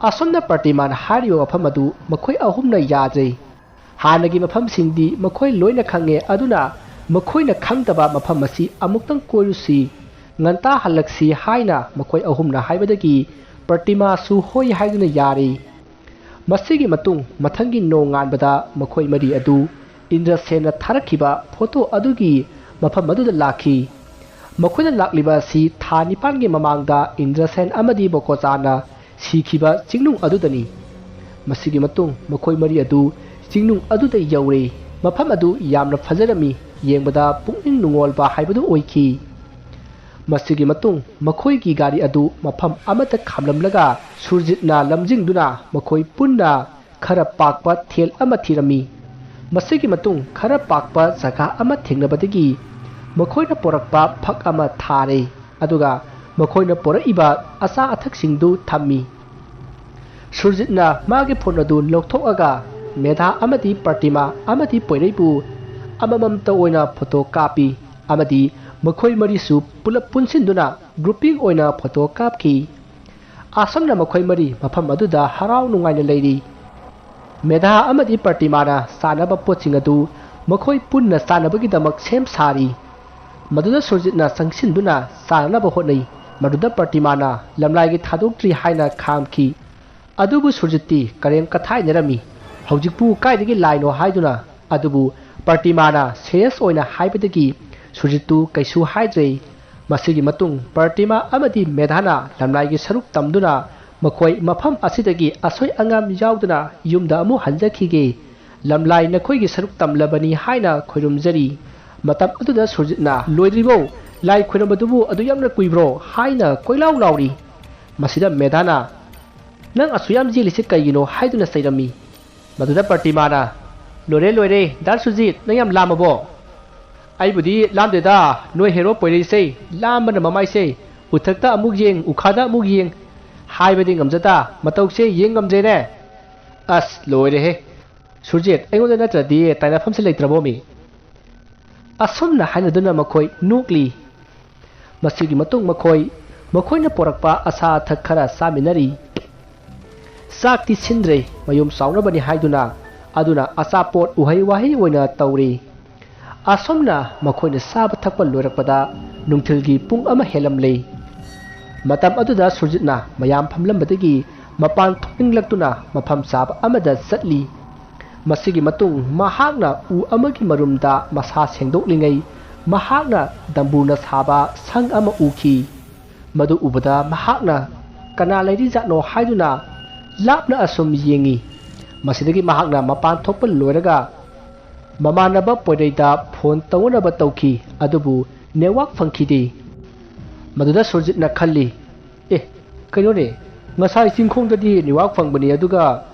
ꯑꯁꯣꯝꯅ ꯄ꯭ꯔꯇꯤꯃꯥꯅ ꯍꯥꯏꯔꯤꯕ ꯃꯐꯝ ꯑꯗꯨ ꯃꯈꯣꯏ ꯑꯍꯨꯝꯅ ꯌꯥꯗ꯭ꯔꯦ꯫ ꯍꯥꯟꯅꯒꯤ ꯃꯐꯝꯁꯤꯡꯗꯤ ꯃꯈꯣꯏ ꯂꯣꯏꯅ ꯈꯪꯉꯦ, ꯑꯗꯨꯅ ꯃꯈꯣꯏꯅ ꯈꯪꯗꯕ ꯃꯐꯝ ꯑꯁꯤ ꯑꯃꯨꯛꯇꯪ ꯀꯣꯏꯔꯨꯁꯤ, ꯉꯟꯇꯥ ꯍꯜꯂꯛꯁꯤ ꯍꯥꯏꯅ ꯃꯈꯣꯏ ꯑꯍꯨꯝꯅ ꯍꯥꯏꯕꯗꯒꯤ ꯄ꯭ꯔꯇꯤꯃꯥꯁꯨ ꯍꯣꯏ ꯍꯥꯏꯗꯨꯅ ꯌꯥꯔꯦ꯫ ꯃꯁꯤꯒꯤ ꯃꯇꯨꯡ ꯃꯊꯪꯒꯤ ꯅꯣꯡꯉꯥꯟꯕꯗ ꯃꯈꯣꯏ ꯃꯔꯤ ꯑꯗꯨ ꯏꯟꯗ꯭ꯔꯁꯦꯟꯅ ꯊꯥꯔꯛꯈꯤꯕ ꯐꯣꯇꯣ ꯑꯗꯨꯒꯤ ꯃꯐꯝ ꯑꯗꯨꯗ ꯂꯥꯛꯈꯤ꯫ ꯃꯈꯣꯏꯅ ꯂꯥꯛꯂꯤꯕ ꯑꯁꯤ ꯊꯥ 9ꯒꯤ ꯃꯃꯥꯡꯗ ꯏꯟꯗ꯭ꯔꯁꯦꯟ ꯑꯃꯗꯤ ꯕꯣꯀꯣꯖꯥꯟꯅ ꯁꯤꯈꯤꯕ ꯆꯤꯡꯅꯨꯡ ꯑꯗꯨꯗꯅꯤ꯫ ꯃꯁꯤꯒꯤ ꯃꯇꯨꯡ ꯃꯈꯣꯏ ꯃꯔꯤ ꯑꯗꯨ ꯆꯤꯡꯅꯨꯡ ꯑꯗꯨꯗ ꯌꯧꯔꯦ꯫ ꯃꯐꯝ ꯑꯗꯨ ꯌꯥꯝꯅ ꯐꯖꯔꯝꯃꯤ, ꯌꯦꯡꯕꯗ ꯄꯨꯛꯅꯤꯡ ꯅꯨꯡꯉꯣꯜꯕ ꯍꯥꯏꯕꯗꯨ ꯑꯣꯏꯈꯤ꯫ ꯃꯁꯤꯒꯤ ꯃꯇꯨꯡ ꯃꯈꯣꯏꯒꯤ ꯒꯥꯔꯤ ꯑꯗꯨ ꯃꯐꯝ ꯑꯃꯗ ꯈꯥꯝꯂꯝꯂꯒ ꯁꯨꯔꯖꯤꯠꯅ ꯂꯝꯖꯤꯡꯗꯨꯅ ꯃꯈꯣꯏ ꯄꯨꯟꯅ ꯈꯔ ꯄꯥꯛꯄ ꯊꯦꯜ ꯑꯃ ꯊꯤꯔꯝꯃꯤ꯫ ꯃꯁꯤꯒꯤ ꯃꯇꯨꯡ ꯈꯔ ꯄꯥꯛꯄ ꯖꯒꯥ ꯑꯃ ꯊꯦꯡꯅꯕꯗꯒꯤ ꯃꯈꯣꯏꯅ ꯄꯣꯔꯛꯄ ꯐꯛ ꯑꯃ ꯊꯥꯔꯦ ꯑꯗꯨꯒ ꯃꯈꯣꯏꯅ ꯄꯣꯔꯛꯏꯕ ꯑꯆꯥ ꯑꯊꯛꯁꯤꯡꯗꯨ ꯊꯝꯃꯤ꯫ ꯁꯨꯔꯖꯤꯠꯅ ꯃꯥꯒꯤ ꯐꯣꯟ ꯑꯗꯨ ꯂꯧꯊꯣꯛꯑꯒ ꯃꯦꯙꯥ ꯑꯃꯗꯤ ꯄ꯭ꯔꯇꯤꯃꯥ ꯑꯃꯗꯤ ꯄꯣꯏꯔꯩꯕꯨ ꯑꯃꯃꯝꯇ ꯑꯣꯏꯅ ꯐꯣꯇꯣ ꯀꯥꯞꯄꯤ ꯑꯃꯗꯤ ꯃꯈꯣꯏ ꯃꯔꯤꯁꯨ ꯄꯨꯂꯞ ꯄꯨꯟꯁꯤꯟꯗꯨꯅ ꯒ꯭ꯔꯨꯞꯄꯤꯡ ꯑꯣꯏꯅ ꯐꯣꯇꯣ ꯀꯥꯞꯈꯤ꯫ ꯑꯁꯨꯝꯅ ꯃꯈꯣꯏ ꯃꯔꯤ ꯃꯐꯝ ꯑꯗꯨꯗ ꯍꯔꯥꯎ ꯅꯨꯡꯉꯥꯏꯅ ꯂꯩꯔꯤ꯫ ꯃꯦꯙꯥ ꯑꯃꯗꯤ ꯄ꯭ꯔꯇꯤꯃꯥꯅ ꯆꯥꯅꯕ ꯄꯣꯠꯁꯤꯡ ꯑꯗꯨ ꯃꯈꯣꯏ ꯄꯨꯟꯅ ꯆꯥꯅꯕꯒꯤꯗꯃꯛ ꯁꯦꯝ ꯁꯥꯔꯤ꯫ ꯃꯗꯨꯗ ꯁꯨꯔꯖꯤꯠꯅ ꯆꯪꯁꯤꯟꯗꯨꯅ ꯆꯥꯅꯅꯕ ꯍꯣꯠꯅꯩ꯫ ꯃꯗꯨꯗ ꯄ꯭ꯔꯇꯤꯃꯥꯅ ꯂꯝꯂꯥꯏꯒꯤ ꯊꯥꯗꯣꯛꯇ꯭ꯔꯤ ꯍꯥꯏꯅ ꯈꯥꯝꯈꯤ꯫ ꯑꯗꯨꯕꯨ ꯁꯨꯔꯖꯤꯠꯇꯤ ꯀꯔꯦꯝ ꯀꯊꯥꯏꯅꯔꯝꯃꯤ ꯍꯧꯖꯤꯛꯄꯨ ꯀꯥꯏꯗꯒꯤ ꯂꯥꯏꯅꯣ ꯍꯥꯏꯗꯨꯅ꯫ ꯑꯗꯨꯕꯨ ꯄ꯭ꯔꯇꯤꯃꯥꯅ ꯁꯦꯔꯤꯌꯁ ꯑꯣꯏꯅ ꯍꯥꯏꯕꯗꯒꯤ ꯁꯨꯔꯖꯤꯠꯇꯨ ꯀꯩꯁꯨ ꯍꯥꯏꯗ꯭ꯔꯦ꯫ ꯃꯁꯤꯒꯤ ꯃꯇꯨꯡ ꯄ꯭ꯔꯇꯤꯃꯥ ꯑꯃꯗꯤ ꯃꯦꯙꯥꯅ ꯂꯝꯂꯥꯏꯒꯤ ꯁꯔꯨꯛ ꯇꯝꯗꯨꯅ ꯃꯈꯣꯏ ꯃꯐꯝ ꯑꯁꯤꯗꯒꯤ ꯑꯁꯣꯏ ꯑꯉꯥꯝ ꯌꯥꯎꯗꯅ ꯌꯨꯝꯗ ꯑꯃꯨꯛ ꯍꯟꯖꯈꯤꯒꯦ꯫ ꯂꯝꯂꯥꯏ ꯅꯈꯣꯏꯒꯤ ꯁꯔꯨꯛ ꯇꯝꯂꯕꯅꯤ ꯍꯥꯏꯅ ꯈꯣꯏꯔꯨꯝꯖꯔꯤ꯫ ꯃꯇꯝ ꯑꯗꯨꯗ ꯁꯨꯔꯖꯤꯠꯅ ꯂꯣꯏꯗ꯭ꯔꯤꯕꯣ ꯂꯥꯏ ꯈꯣꯏꯔꯝꯕꯗꯨꯕꯨ ꯑꯗꯨ ꯌꯥꯝꯅ ꯀꯨꯏꯕ꯭ꯔꯣ ꯍꯥꯏꯅ ꯀꯣꯏꯂꯥꯎ ꯂꯥꯎꯔꯤ꯫ ꯃꯁꯤꯗ ꯃꯦꯙꯥꯅ ꯅꯪ ꯑꯁꯨꯌꯥꯝ ꯌꯦꯜꯂꯤꯁꯤ ꯀꯩꯒꯤꯅꯣ ꯍꯥꯏꯗꯨꯅ ꯆꯩꯔꯝꯃꯤ꯫ ꯃꯗꯨꯗ ꯄ꯭ꯔꯇꯤꯃꯥꯅ ꯂꯣꯏꯔꯦ ꯂꯣꯏꯔꯦ ꯗꯥ ꯁꯨꯔꯖꯤꯠ ꯅꯪ ꯌꯥꯝ ꯂꯥꯝꯃꯕꯣ? ꯑꯩꯕꯨꯗꯤ ꯂꯥꯝꯗꯦꯗ ꯅꯣꯏ ꯍꯦꯔꯣ ꯄꯣꯏꯔꯩꯁꯦ ꯂꯥꯝꯕꯅ ꯃꯃꯥꯏꯁꯦ ꯎꯊꯛꯇ ꯑꯃꯨꯛ ꯌꯦꯡ ꯎꯈꯥꯗ ꯑꯃꯨꯛ ꯌꯦꯡ ꯍꯥꯏꯕꯗꯤ ꯉꯝꯖꯗ ꯃꯇꯧꯁꯦ ꯌꯦꯡ ꯉꯝꯗ꯭ꯔꯦꯅꯦ꯫ ꯑꯁ ꯂꯣꯏꯔꯦꯍꯦ ꯁꯨꯔꯖꯤꯠ ꯑꯩꯉꯣꯟꯗ ꯅꯠꯇ꯭ꯔꯗꯤ ꯇꯥꯏꯅꯐꯝꯁꯦ ꯂꯩꯇ꯭ꯔꯕꯣ ꯃꯤ? ꯑꯁꯨꯝꯅ ꯍꯥꯏꯅꯗꯨꯅ ꯃꯈꯣꯏ ꯅꯣꯛꯂꯤ꯫ ꯃꯁꯤꯒꯤ ꯃꯇꯨꯡ ꯃꯈꯣꯏꯅ ꯄꯣꯔꯛꯄ ꯑꯆꯥ ꯑꯊꯛ ꯈꯔ ꯆꯥꯃꯤꯟꯅꯔꯤ꯫ ꯆꯥꯛꯇꯤ ꯁꯤꯟꯗ꯭ꯔꯦ ꯃꯌꯨꯝ ꯆꯥꯎꯅꯕꯅꯤ ꯍꯥꯏꯗꯨꯅ ꯑꯗꯨꯅ ꯑꯆꯥꯄꯣꯠ ꯎꯍꯩ ꯋꯥꯍꯩ ꯑꯣꯏꯅ ꯇꯧꯔꯤ꯫ ꯑꯁꯨꯝꯅ ꯃꯈꯣꯏꯅ ꯆꯥꯕ ꯊꯛꯄ ꯂꯣꯏꯔꯛꯄꯗ ꯅꯨꯡꯊꯤꯜꯒꯤ ꯄꯨꯡ 1 ꯍꯦꯜꯂꯝꯂꯦ꯫ ꯃꯇꯝ ꯑꯗꯨꯗ ꯁꯨꯔꯖꯤꯠꯅ ꯃꯌꯥꯝ ꯐꯝꯂꯝꯕꯗꯒꯤ ꯃꯄꯥꯟ ꯊꯣꯛꯅꯤꯡꯂꯛꯇꯨꯅ ꯃꯐꯝ ꯆꯥꯕ ꯑꯃꯗ ꯆꯠꯂꯤ꯫ ꯃꯁꯤꯒꯤ ꯃꯇꯨꯡ ꯃꯍꯥꯛꯅ ꯎ ꯑꯃꯒꯤ ꯃꯔꯨꯝꯗ ꯃꯁꯥ ꯁꯦꯡꯗꯣꯛꯂꯤꯉꯩ ꯃꯍꯥꯛꯅ ꯗꯝꯕꯨꯔꯅ ꯁꯥꯕ ꯁꯪ ꯑꯃ ꯎꯈꯤ꯫ ꯃꯗꯨ ꯎꯕꯗ ꯃꯍꯥꯛꯅ ꯀꯅꯥ ꯂꯩꯔꯤꯖꯥꯠꯅꯣ ꯍꯥꯏꯗꯨꯅ ꯂꯥꯞꯅ ꯑꯁꯨꯝ ꯌꯦꯡꯉꯤ꯫ ꯃꯁꯤꯗꯒꯤ ꯃꯍꯥꯛꯅ ꯃꯄꯥꯟ ꯊꯣꯛꯄ ꯂꯣꯏꯔꯒ ꯃꯃꯥꯟꯅꯕ ꯄꯣꯏꯔꯩꯗ ꯐꯣꯟ ꯇꯧꯅꯅꯕ ꯇꯧꯈꯤ ꯑꯗꯨꯕꯨ ꯅꯦꯠꯋꯥꯛ ꯐꯪꯈꯤꯗꯦ꯫ ꯃꯗꯨꯗ ꯁꯨꯔꯖꯤꯠꯅ ꯈꯜꯂꯤ ꯀꯩꯅꯣꯅꯦ ꯉꯁꯥꯏ ꯆꯤꯡꯈꯣꯡꯗꯗꯤ ꯅꯦꯠꯋꯥꯛ ꯐꯪꯕꯅꯤ ꯑꯗꯨꯒ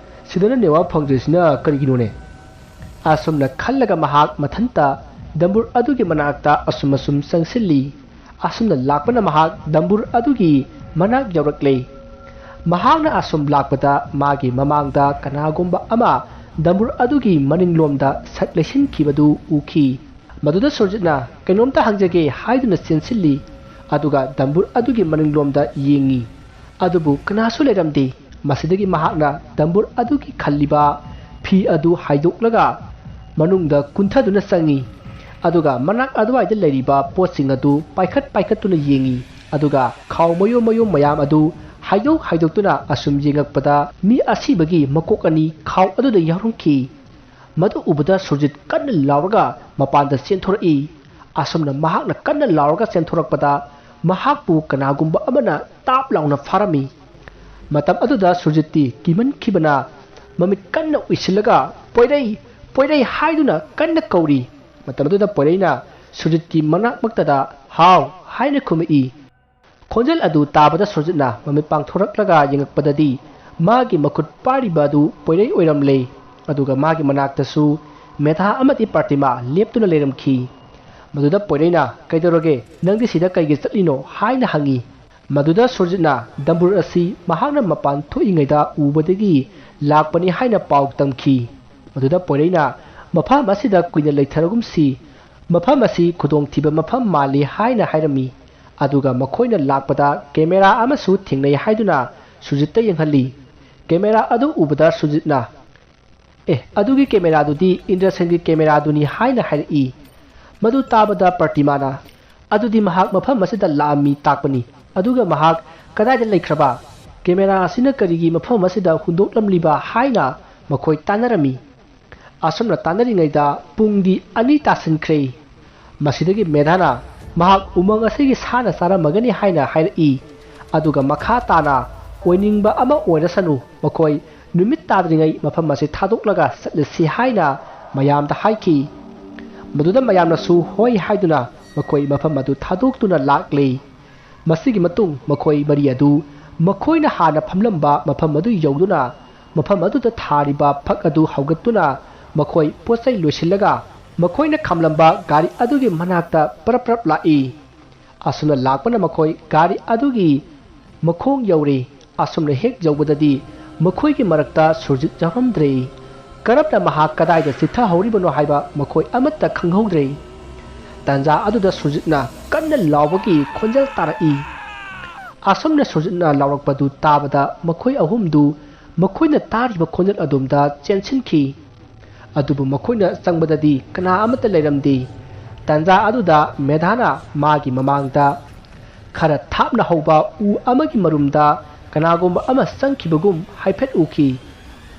ꯁꯤꯗꯅ ꯅꯦꯠꯋꯥꯛ ꯐꯪꯗ꯭ꯔꯤꯁꯤꯅ ꯀꯔꯤꯒꯤꯅꯣꯅꯦ? ꯑꯁꯨꯝꯅ ꯈꯜꯂꯒ ꯃꯍꯥꯛ ꯃꯊꯟꯇ ꯗꯝꯕꯨꯔ ꯑꯗꯨꯒꯤ ꯃꯅꯥꯛꯇ ꯑꯁꯨꯝ ꯆꯪꯁꯤꯜꯂꯤ꯫ ꯑꯁꯨꯝꯅ ꯂꯥꯛꯄꯅ ꯃꯍꯥꯛ ꯗꯝꯕꯨꯔ ꯑꯗꯨꯒꯤ ꯃꯅꯥꯛ ꯌꯧꯔꯛꯂꯦ꯫ ꯃꯍꯥꯛꯅ ꯑꯁꯨꯝ ꯂꯥꯛꯄꯗ ꯃꯥꯒꯤ ꯃꯃꯥꯡꯗ ꯀꯅꯥꯒꯨꯝꯕ ꯑꯃ ꯗꯝꯕꯨꯔ ꯑꯗꯨꯒꯤ ꯃꯅꯤꯡꯂꯣꯝꯗ ꯁꯛ ꯂꯩꯁꯤꯟꯈꯤꯕꯗꯨ ꯎꯈꯤ꯫ ꯃꯗꯨꯗ ꯁꯨꯔꯖꯤꯠꯅ ꯀꯩꯅꯣꯝꯇ ꯍꯪꯖꯒꯦ ꯍꯥꯏꯗꯨꯅ ꯆꯦꯟꯁꯤꯜꯂꯤ ꯑꯗꯨꯒ ꯗꯝꯕꯨꯔ ꯑꯗꯨꯒꯤ ꯃꯅꯤꯡꯂꯣꯝꯗ ꯌꯦꯡꯉꯤ ꯑꯗꯨꯕꯨ ꯀꯅꯥꯁꯨ ꯂꯩꯔꯝꯗꯦ꯫ ꯃꯁꯤꯗꯒꯤ ꯃꯍꯥꯛꯅ ꯗꯝꯕꯨꯔ ꯑꯗꯨꯒꯤ ꯈꯜꯂꯤꯕ ꯐꯤ ꯑꯗꯨ ꯍꯥꯏꯗꯣꯛꯂꯒ ꯃꯅꯨꯡꯗ ꯀꯨꯟꯊꯗꯨꯅ ꯆꯪꯉꯤ ꯑꯗꯨꯒ ꯃꯅꯥꯛ ꯑꯗꯨꯋꯥꯏꯗ ꯂꯩꯔꯤꯕ ꯄꯣꯠꯁꯤꯡ ꯑꯗꯨ ꯄꯥꯏꯈꯠꯇꯨꯅ ꯌꯦꯡꯉꯤ ꯑꯗꯨꯒ ꯈꯥꯎ ꯃꯌꯣꯝ ꯃꯌꯥꯝ ꯑꯗꯨ ꯍꯥꯏꯗꯣꯛꯇꯨꯅ ꯑꯁꯨꯝ ꯌꯦꯡꯉꯛꯄꯗ ꯃꯤ ꯑꯁꯤꯕꯒꯤ ꯃꯀꯣꯛ 2 ꯈꯥꯎ ꯑꯗꯨꯗ ꯌꯥꯎꯔꯝꯈꯤ꯫ ꯃꯗꯨ ꯎꯕꯗ ꯁꯨꯔꯖꯤꯠ ꯀꯟꯅ ꯂꯥꯎꯔꯒ ꯃꯄꯥꯟꯗ ꯆꯦꯟꯊꯣꯔꯛꯏ꯫ ꯑꯁꯨꯝꯅ ꯃꯍꯥꯛꯅ ꯀꯟꯅ ꯂꯥꯎꯔꯒ ꯆꯦꯟꯊꯣꯔꯛꯄꯗ ꯃꯍꯥꯛꯄꯨ ꯀꯅꯥꯒꯨꯝꯕ ꯑꯃꯅ ꯇꯥꯞ ꯂꯥꯎꯅ ꯐꯥꯔꯝꯃꯤ꯫ ꯃꯇꯝ ꯑꯗꯨꯗ ꯁꯨꯔꯖꯤꯠꯇꯤ ꯀꯤꯃꯟꯈꯤꯕꯅ ꯃꯃꯤꯠ ꯀꯟꯅ ꯎꯏꯁꯤꯜꯂꯒ ꯄꯣꯏꯔꯩ ꯍꯥꯏꯗꯨꯅ ꯀꯟꯅ ꯀꯧꯔꯤ꯫ ꯃꯇꯝ ꯑꯗꯨꯗ ꯄꯣꯏꯔꯩꯅ ꯁꯨꯔꯖꯤꯠꯀꯤ ꯃꯅꯥꯛꯃꯛꯇꯗ ꯍꯥꯎ ꯍꯥꯏꯅ ꯈꯨꯝꯃꯛꯏ꯫ ꯈꯣꯟꯖꯦꯜ ꯑꯗꯨ ꯇꯥꯕꯗ ꯁꯨꯔꯖꯤꯠꯅ ꯃꯃꯤꯠ ꯄꯥꯡꯊꯣꯔꯛꯂꯒ ꯌꯦꯡꯉꯛꯄꯗꯗꯤ ꯃꯥꯒꯤ ꯃꯈꯨꯠ ꯄꯥꯏꯔꯤꯕ ꯑꯗꯨ ꯄꯣꯏꯔꯩ ꯑꯣꯏꯔꯝꯂꯦ ꯑꯗꯨꯒ ꯃꯥꯒꯤ ꯃꯅꯥꯛꯇꯁꯨ ꯃꯦꯙꯥ ꯑꯃꯗꯤ ꯄ꯭ꯔꯇꯤꯃꯥ ꯂꯦꯞꯇꯨꯅ ꯂꯩꯔꯝꯈꯤ꯫ ꯃꯗꯨꯗ ꯄꯣꯏꯔꯩꯅ ꯀꯩꯗꯧꯔꯒꯦ ꯅꯪꯗꯤ ꯁꯤꯗ ꯀꯩꯒꯤ ꯆꯠꯂꯤꯅꯣ ꯍꯥꯏꯅ ꯍꯪꯉꯤ꯫ ꯃꯗꯨꯗ ꯁꯨꯔꯖꯤꯠꯅ ꯗꯝꯕꯨꯔ ꯑꯁꯤ ꯃꯍꯥꯛꯅ ꯃꯄꯥꯟ ꯊꯣꯛꯏꯉꯩꯗ ꯎꯕꯗꯒꯤ ꯂꯥꯛꯄꯅꯤ ꯍꯥꯏꯅ ꯄꯥꯎ ꯇꯝꯈꯤ꯫ ꯃꯗꯨꯗ ꯄꯣꯏꯔꯩꯅ ꯃꯐꯝ ꯑꯁꯤꯗ ꯀꯨꯏꯅ ꯂꯩꯊꯔꯒꯨꯝꯁꯤ ꯃꯐꯝ ꯑꯁꯤ ꯈꯨꯗꯣꯡꯊꯤꯕ ꯃꯐꯝ ꯃꯥꯜꯂꯤ ꯍꯥꯏꯅ ꯍꯥꯏꯔꯝꯃꯤ ꯑꯗꯨꯒ ꯃꯈꯣꯏꯅ ꯂꯥꯛꯄꯗ ꯀꯦꯃꯦꯔꯥ ꯑꯃꯁꯨ ꯊꯦꯡꯅꯩ ꯍꯥꯏꯗꯨꯅ ꯁꯨꯔꯖꯤꯠꯇ ꯌꯦꯡꯍꯜꯂꯤ꯫ ꯀꯦꯃꯦꯔꯥ ꯑꯗꯨ ꯎꯕꯗ ꯁꯨꯔꯖꯤꯠꯅ ꯑꯗꯨꯒꯤ ꯀꯦꯃꯦꯔꯥꯗꯨꯗꯤ ꯏꯟꯗ꯭ꯔꯁꯦꯟꯒꯤ ꯀꯦꯃꯦꯔꯥꯗꯨꯅꯤ ꯍꯥꯏꯅ ꯍꯥꯏꯔꯛꯏ꯫ ꯃꯗꯨ ꯇꯥꯕꯗ ꯄ꯭ꯔꯇꯤꯃꯥꯅ ꯑꯗꯨꯗꯤ ꯃꯍꯥꯛ ꯃꯐꯝ ꯑꯁꯤꯗ ꯂꯥꯛꯑꯝꯃꯤ ꯇꯥꯛꯄꯅꯤ ꯑꯗꯨꯒ ꯃꯍꯥꯛ ꯀꯗꯥꯏꯗ ꯂꯩꯈ꯭ꯔꯕ? ꯀꯦꯃꯦꯔꯥ ꯑꯁꯤꯅ ꯀꯔꯤꯒꯤ ꯃꯐꯝ ꯑꯁꯤꯗ ꯍꯨꯟꯗꯣꯛꯂꯝꯂꯤꯕ ꯍꯥꯏꯅ ꯃꯈꯣꯏ ꯇꯥꯟꯅꯔꯝꯃꯤ꯫ ꯑꯁꯨꯝꯅ ꯇꯥꯟꯅꯔꯤꯉꯩꯗ ꯄꯨꯡꯗꯤ 2 ꯇꯥꯁꯤꯟꯈ꯭ꯔꯦ꯫ ꯃꯁꯤꯗꯒꯤ ꯃꯦꯙꯥꯅ ꯃꯍꯥꯛ ꯎꯃꯪ ꯑꯁꯤꯒꯤ ꯁꯥꯅ ꯆꯥꯔꯝꯃꯒꯅꯤ ꯍꯥꯏꯅ ꯍꯥꯏꯔꯛꯏ ꯑꯗꯨꯒ ꯃꯈꯥ ꯇꯥꯅ ꯑꯣꯏꯅꯤꯡꯕ ꯑꯃ ꯑꯣꯏꯔꯁꯅꯨ ꯃꯈꯣꯏ ꯅꯨꯃꯤꯠ ꯇꯥꯗ꯭ꯔꯤꯉꯩ ꯃꯐꯝ ꯑꯁꯤ ꯊꯥꯗꯣꯛꯂꯒ ꯆꯠꯂꯁꯤ ꯍꯥꯏꯅ ꯃꯌꯥꯝꯗ ꯍꯥꯏꯈꯤ꯫ ꯃꯗꯨꯗ ꯃꯌꯥꯝꯅꯁꯨ ꯍꯣꯏ ꯍꯥꯏꯗꯨꯅ ꯃꯈꯣꯏ ꯃꯐꯝ ꯑꯗꯨ ꯊꯥꯗꯣꯛꯇꯨꯅ ꯂꯥꯛꯂꯦ꯫ ꯃꯁꯤꯒꯤ ꯃꯇꯨꯡ ꯃꯈꯣꯏ ꯃꯔꯤ ꯑꯗꯨ ꯃꯈꯣꯏꯅ ꯍꯥꯟꯅ ꯐꯝꯂꯝꯕ ꯃꯐꯝ ꯑꯗꯨ ꯌꯧꯗꯨꯅ ꯃꯐꯝ ꯑꯗꯨꯗ ꯊꯥꯔꯤꯕ ꯐꯛ ꯑꯗꯨ ꯍꯧꯒꯠꯇꯨꯅ ꯃꯈꯣꯏ ꯄꯣꯠꯆꯩ ꯂꯣꯏꯁꯤꯜꯂꯒ ꯃꯈꯣꯏꯅ ꯈꯝꯂꯝꯕ ꯒꯥꯔꯤ ꯑꯗꯨꯒꯤ ꯃꯅꯥꯛꯇ ꯄꯔꯞ ꯂꯥꯛꯏ ꯑꯁꯨꯝꯅ ꯂꯥꯛꯄꯅ ꯃꯈꯣꯏ ꯒꯥꯔꯤ ꯑꯗꯨꯒꯤ ꯃꯈꯣꯡ ꯌꯧꯔꯦ ꯑꯁꯨꯝꯅ ꯍꯦꯛ ꯌꯧꯕꯗꯗꯤ ꯃꯈꯣꯏꯒꯤ ꯃꯔꯛꯇ ꯁꯨꯔꯖꯤꯠ ꯌꯥꯎꯔꯝꯗ꯭ꯔꯦ ꯀꯔꯝꯅ ꯃꯍꯥꯛ ꯀꯗꯥꯏꯗ ꯆꯤꯊꯍꯧꯔꯤꯕꯅꯣ ꯍꯥꯏꯕ ꯃꯈꯣꯏ ꯑꯃꯠꯇ ꯈꯪꯍꯧꯗ꯭ꯔꯦ ꯇꯥꯟꯖꯥ ꯑꯗꯨꯗ ꯁꯨꯔꯖꯤꯠꯅ ꯀꯟꯅ ꯂꯥꯎꯕꯒꯤ ꯈꯣꯟꯖꯦꯜ ꯇꯥꯔꯛꯏ ꯑꯁꯨꯝꯅ ꯁꯨꯔꯖꯤꯠꯅ ꯂꯥꯎꯔꯛꯄꯗꯨ ꯇꯥꯕꯗ ꯃꯈꯣꯏ ꯑꯍꯨꯝꯗꯨ ꯃꯈꯣꯏꯅ ꯇꯥꯔꯤꯕ ꯈꯣꯟꯖꯦꯜ ꯑꯗꯨꯝꯗ ꯆꯦꯟꯁꯤꯟꯈꯤ ꯑꯗꯨꯕꯨ ꯃꯈꯣꯏꯅ ꯆꯪꯕꯗꯗꯤ ꯀꯅꯥ ꯑꯃꯠꯇ ꯂꯩꯔꯝꯗꯦ ꯇꯥꯟꯖꯥ ꯑꯗꯨꯗ ꯃꯦꯙꯥꯅ ꯃꯥꯒꯤ ꯃꯃꯥꯡꯗ ꯈꯔ ꯊꯥꯞꯅ ꯍꯧꯕ ꯎ ꯑꯃꯒꯤ ꯃꯔꯨꯝꯗ ꯀꯅꯥꯒꯨꯝꯕ ꯑꯃ ꯆꯪꯈꯤꯕꯒꯨꯝ ꯍꯥꯏꯐꯦꯠ ꯎꯈꯤ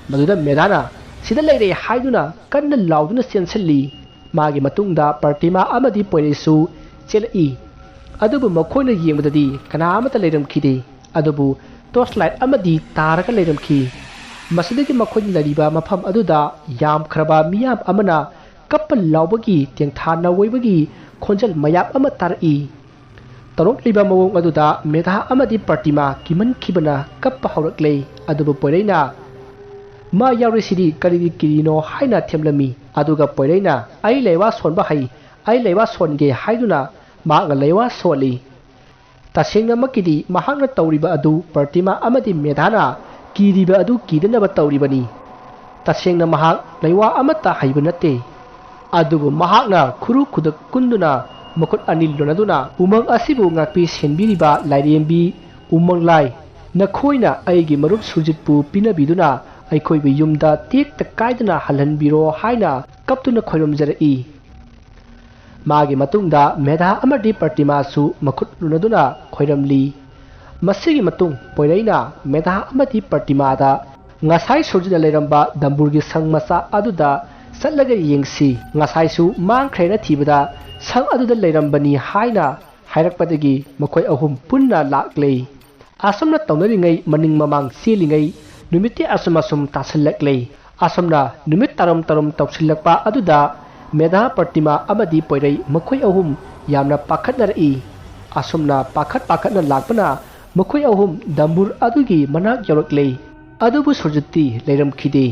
ꯃꯗꯨꯗ ꯃꯦꯙꯥꯅ ꯁꯤꯗ ꯂꯩꯔꯦ ꯍꯥꯏꯗꯨꯅ ꯀꯟꯅ ꯂꯥꯎꯗꯨꯅ ꯆꯦꯟꯁꯤꯜꯂꯤ ꯃꯥꯒꯤ ꯃꯇꯨꯡꯗ ꯄ꯭ꯔꯇꯤꯃꯥ ꯑꯃꯗꯤ ꯄꯣꯏꯔꯩꯁꯨ ꯆꯦꯜꯂꯛꯏ ꯑꯗꯨꯕꯨ ꯃꯈꯣꯏꯅ ꯌꯦꯡꯕꯗꯗꯤ ꯀꯅꯥ ꯑꯃꯠꯇ ꯂꯩꯔꯝꯈꯤꯗꯦ ꯑꯗꯨꯕꯨ ꯇꯣꯔꯆ ꯂꯥꯏꯠ ꯑꯃꯗꯤ ꯇꯥꯔꯒ ꯂꯩꯔꯝꯈꯤ ꯃꯁꯤꯗꯒꯤ ꯃꯈꯣꯏꯅ ꯂꯩꯔꯤꯕ ꯃꯐꯝ ꯑꯗꯨꯗ ꯌꯥꯝꯈ꯭ꯔꯕ ꯃꯤꯌꯥꯝ ꯑꯃꯅ ꯀꯞꯄ ꯂꯥꯎꯕꯒꯤ ꯇꯦꯡꯊꯥ ꯅꯧꯋꯏꯕꯒꯤ ꯈꯣꯟꯖꯦꯜ ꯃꯌꯥꯝ ꯑꯃ ꯇꯥꯔꯛꯏ ꯇꯧꯔꯛꯂꯤꯕ ꯃꯑꯣꯡ ꯑꯗꯨꯗ ꯃꯦꯙꯥ ꯑꯃꯗꯤ ꯄ꯭ꯔꯇꯤꯃꯥ ꯀꯤꯃꯟꯈꯤꯕꯅ ꯀꯞꯄ ꯍꯧꯔꯛꯂꯦ ꯑꯗꯨꯕꯨ ꯄꯣꯏꯔꯩꯅ ꯃꯥ ꯌꯥꯎꯔꯤꯁꯤꯗꯤ ꯀꯔꯤꯒꯤ ꯀꯤꯔꯤꯅꯣ ꯍꯥꯏꯅ ꯊꯦꯝꯂꯝꯃꯤ ꯑꯗꯨꯒ ꯄꯣꯏꯔꯩꯅ ꯑꯩ ꯂꯩꯋꯥ ꯁꯣꯟꯕ ꯍꯩ ꯑꯩ ꯂꯩꯋꯥ ꯁꯣꯟꯒꯦ ꯍꯥꯏꯗꯨꯅ ꯃꯍꯥꯛꯅ ꯂꯩꯋꯥ ꯁꯣꯜꯂꯤ ꯇꯁꯦꯡꯅꯃꯛꯀꯤꯗꯤ ꯃꯍꯥꯛꯅ ꯇꯧꯔꯤꯕ ꯑꯗꯨ ꯄ꯭ꯔꯇꯤꯃꯥ ꯑꯃꯗꯤ ꯃꯦꯙꯥꯅ ꯀꯤꯔꯤꯕ ꯑꯗꯨ ꯀꯤꯗꯅꯕ ꯇꯧꯔꯤꯕꯅꯤ ꯇꯁꯦꯡꯅ ꯃꯍꯥꯛ ꯂꯩꯋꯥ ꯑꯃꯠꯇ ꯍꯩꯕ ꯅꯠꯇꯦ ꯑꯗꯨꯕꯨ ꯃꯍꯥꯛꯅ ꯈꯨꯔꯨ ꯈꯨꯗꯛ ꯀꯨꯟꯗꯨꯅ ꯃꯈꯨꯠ ꯑꯅꯤ ꯂꯣꯟꯅꯗꯨꯅ ꯎꯃꯪ ꯑꯁꯤꯕꯨ ꯉꯥꯛꯄꯤ ꯁꯦꯟꯕꯤꯔꯤꯕ ꯂꯥꯏꯔꯦꯝꯕꯤ ꯎꯃꯪ ꯂꯥꯏ ꯅꯈꯣꯏꯅ ꯑꯩꯒꯤ ꯃꯔꯨꯞ ꯁꯨꯔꯖꯤꯠꯄꯨ ꯄꯤꯅꯕꯤꯗꯨꯅ ꯑꯩꯈꯣꯏꯕꯨ ꯌꯨꯝꯗ ꯇꯦꯛꯇ ꯀꯥꯏꯗꯅ ꯍꯜꯍꯟꯕꯤꯔꯣ ꯍꯥꯏꯅ ꯀꯞꯇꯨꯅ ꯈꯣꯏꯔꯝꯖꯔꯛꯏ ꯃꯥꯒꯤ ꯃꯇꯨꯡꯗ ꯃꯦꯙꯥ ꯑꯃꯗꯤ ꯄ꯭ꯔꯇꯤꯃꯥꯁꯨ ꯃꯈꯨꯠ ꯂꯨꯅꯗꯨꯅ ꯈꯣꯏꯔꯝꯂꯤ ꯃꯁꯤꯒꯤ ꯃꯇꯨꯡ ꯄꯣꯏꯔꯩꯅ ꯃꯦꯙꯥ ꯑꯃꯗꯤ ꯄ꯭ꯔꯇꯤꯃꯥꯗ ꯉꯁꯥꯏ ꯁꯨꯔꯖꯤꯠꯅ ꯂꯩꯔꯝꯕ ꯗꯝꯕꯨꯔꯒꯤ ꯁꯪ ꯃꯆꯥ ꯑꯗꯨꯗ ꯆꯠꯂꯒ ꯌꯦꯡꯁꯤ ꯉꯁꯥꯏꯁꯨ ꯃꯥꯡꯈ꯭ꯔꯦꯅ ꯊꯤꯕꯗ ꯁꯪ ꯑꯗꯨꯗ ꯂꯩꯔꯝꯕꯅꯤ ꯍꯥꯏꯅ ꯍꯥꯏꯔꯛꯄꯗꯒꯤ ꯃꯈꯣꯏ ꯑꯍꯨꯝ ꯄꯨꯟꯅ ꯂꯥꯛꯂꯦ ꯑꯁꯨꯝꯅ ꯇꯧꯅꯔꯤꯉꯩ ꯃꯅꯤꯡ ꯃꯃꯥꯡ ꯆꯦꯜꯂꯤꯉꯩ ꯅꯨꯃꯤꯠꯇꯤ ꯑꯁꯨꯝ ꯇꯥꯁꯤꯜꯂꯛꯂꯦ ꯑꯁꯨꯝꯅ ꯅꯨꯃꯤꯠ ꯇꯔꯝ ꯇꯧꯁꯤꯜꯂꯛꯄ ꯑꯗꯨꯗ ꯃꯦꯙꯥ ꯄ꯭ꯔꯇꯤꯃꯥ ꯑꯃꯗꯤ ꯄꯣꯏꯔꯩ ꯃꯈꯣꯏ ꯑꯍꯨꯝ ꯌꯥꯝꯅ ꯄꯥꯈꯠꯅꯔꯛꯏ ꯑꯁꯨꯝꯅ ꯄꯥꯈꯠꯅ ꯂꯥꯛꯄꯅ ꯃꯈꯣꯏ ꯑꯍꯨꯝ ꯗꯝꯕꯨꯔ ꯑꯗꯨꯒꯤ ꯃꯅꯥꯛ ꯌꯧꯔꯛꯂꯦ ꯑꯗꯨꯕꯨ ꯁꯨꯔꯖꯤꯠꯇꯤ ꯂꯩꯔꯝꯈꯤꯗꯦ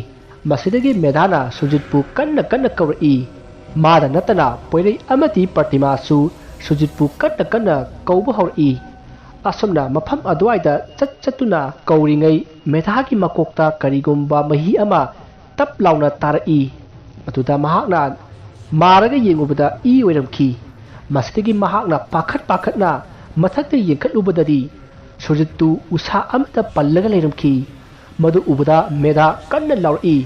ꯃꯁꯤꯗꯒꯤ ꯃꯦꯙꯥꯅ ꯁꯨꯔꯖꯤꯠꯄꯨ ꯀꯟꯅ ꯀꯧꯔꯛꯏ ꯃꯥꯗ ꯅꯠꯇꯅ ꯄꯣꯏꯔꯩ ꯑꯃꯗꯤ ꯄ꯭ꯔꯇꯤꯃꯥꯁꯨ ꯁꯨꯔꯖꯤꯠꯄꯨ ꯀꯟꯅ ꯀꯧꯕ ꯍꯧꯔꯛꯏ ꯑꯁꯨꯝꯅ ꯃꯐꯝ ꯑꯗꯨꯋꯥꯏꯗ ꯆꯠꯇꯨꯅ ꯀꯧꯔꯤꯉꯩ ꯃꯦꯙꯥꯒꯤ ꯃꯀꯣꯛꯇ ꯀꯔꯤꯒꯨꯝꯕ ꯃꯍꯤ ꯑꯃ ꯇꯞ ꯂꯥꯎꯅ ꯇꯥꯔꯛꯏ ꯃꯗꯨꯗ ꯃꯍꯥꯛꯅ ꯃꯥꯔꯒ ꯌꯦꯡꯉꯨꯕꯗ ꯏ ꯑꯣꯏꯔꯝꯈꯤ ꯃꯁꯤꯗꯒꯤ ꯃꯍꯥꯛꯅ ꯄꯥꯈꯠꯅ ꯃꯊꯛꯇ ꯌꯦꯡꯈꯠꯂꯨꯕꯗꯗꯤ ꯁꯨꯔꯖꯤꯠꯇꯨ ꯎꯁꯥ ꯑꯃꯗ ꯄꯜꯂꯒ ꯂꯩꯔꯝꯈꯤ ꯃꯗꯨ ꯎꯕꯗ ꯃꯦꯙꯥ ꯀꯟꯅ ꯂꯥꯎꯔꯛꯏ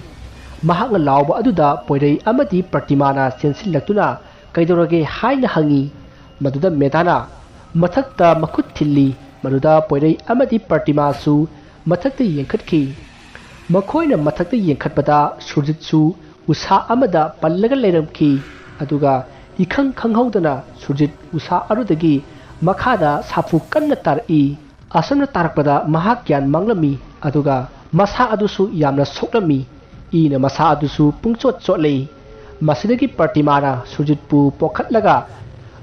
ꯃꯍꯥꯛꯅ ꯂꯥꯎꯕ ꯑꯗꯨꯗ ꯄꯣꯏꯔꯩ ꯑꯃꯗꯤ ꯄ꯭ꯔꯇꯤꯃꯥꯅ ꯆꯦꯟꯁꯤꯜꯂꯛꯇꯨꯅ ꯀꯩꯗꯧꯔꯒꯦ ꯍꯥꯏꯅ ꯍꯪꯉꯤ ꯃꯗꯨꯗ ꯃꯦꯙꯥꯅ ꯃꯊꯛꯇ ꯃꯈꯨꯠ ꯊꯤꯜꯂꯤ ꯃꯗꯨꯗ ꯄꯣꯏꯔꯩ ꯑꯃꯗꯤ ꯄ꯭ꯔꯇꯤꯃꯥꯁꯨ ꯃꯊꯛꯇ ꯌꯦꯡꯈꯠꯈꯤ ꯃꯈꯣꯏꯅ ꯃꯊꯛꯇ ꯌꯦꯡꯈꯠꯄꯗ ꯁꯨꯔꯖꯤꯠꯁꯨ ꯎꯁꯥ ꯑꯃꯗ ꯄꯜꯂꯒ ꯂꯩꯔꯝꯈꯤ ꯑꯗꯨꯒ इखंग खंगहौदना सुरजित उषा अरुदगी मखादा साफु कन्ना तारई असमना तारकपदा महाक ज्ञान मंगलमी अदुगा मसा अदुसु यामना सोक्लमी ईना मसा अदुसु पुंगचोट चोटले मसिदगी प्रतिमाना सुरजितपु पोखटलगा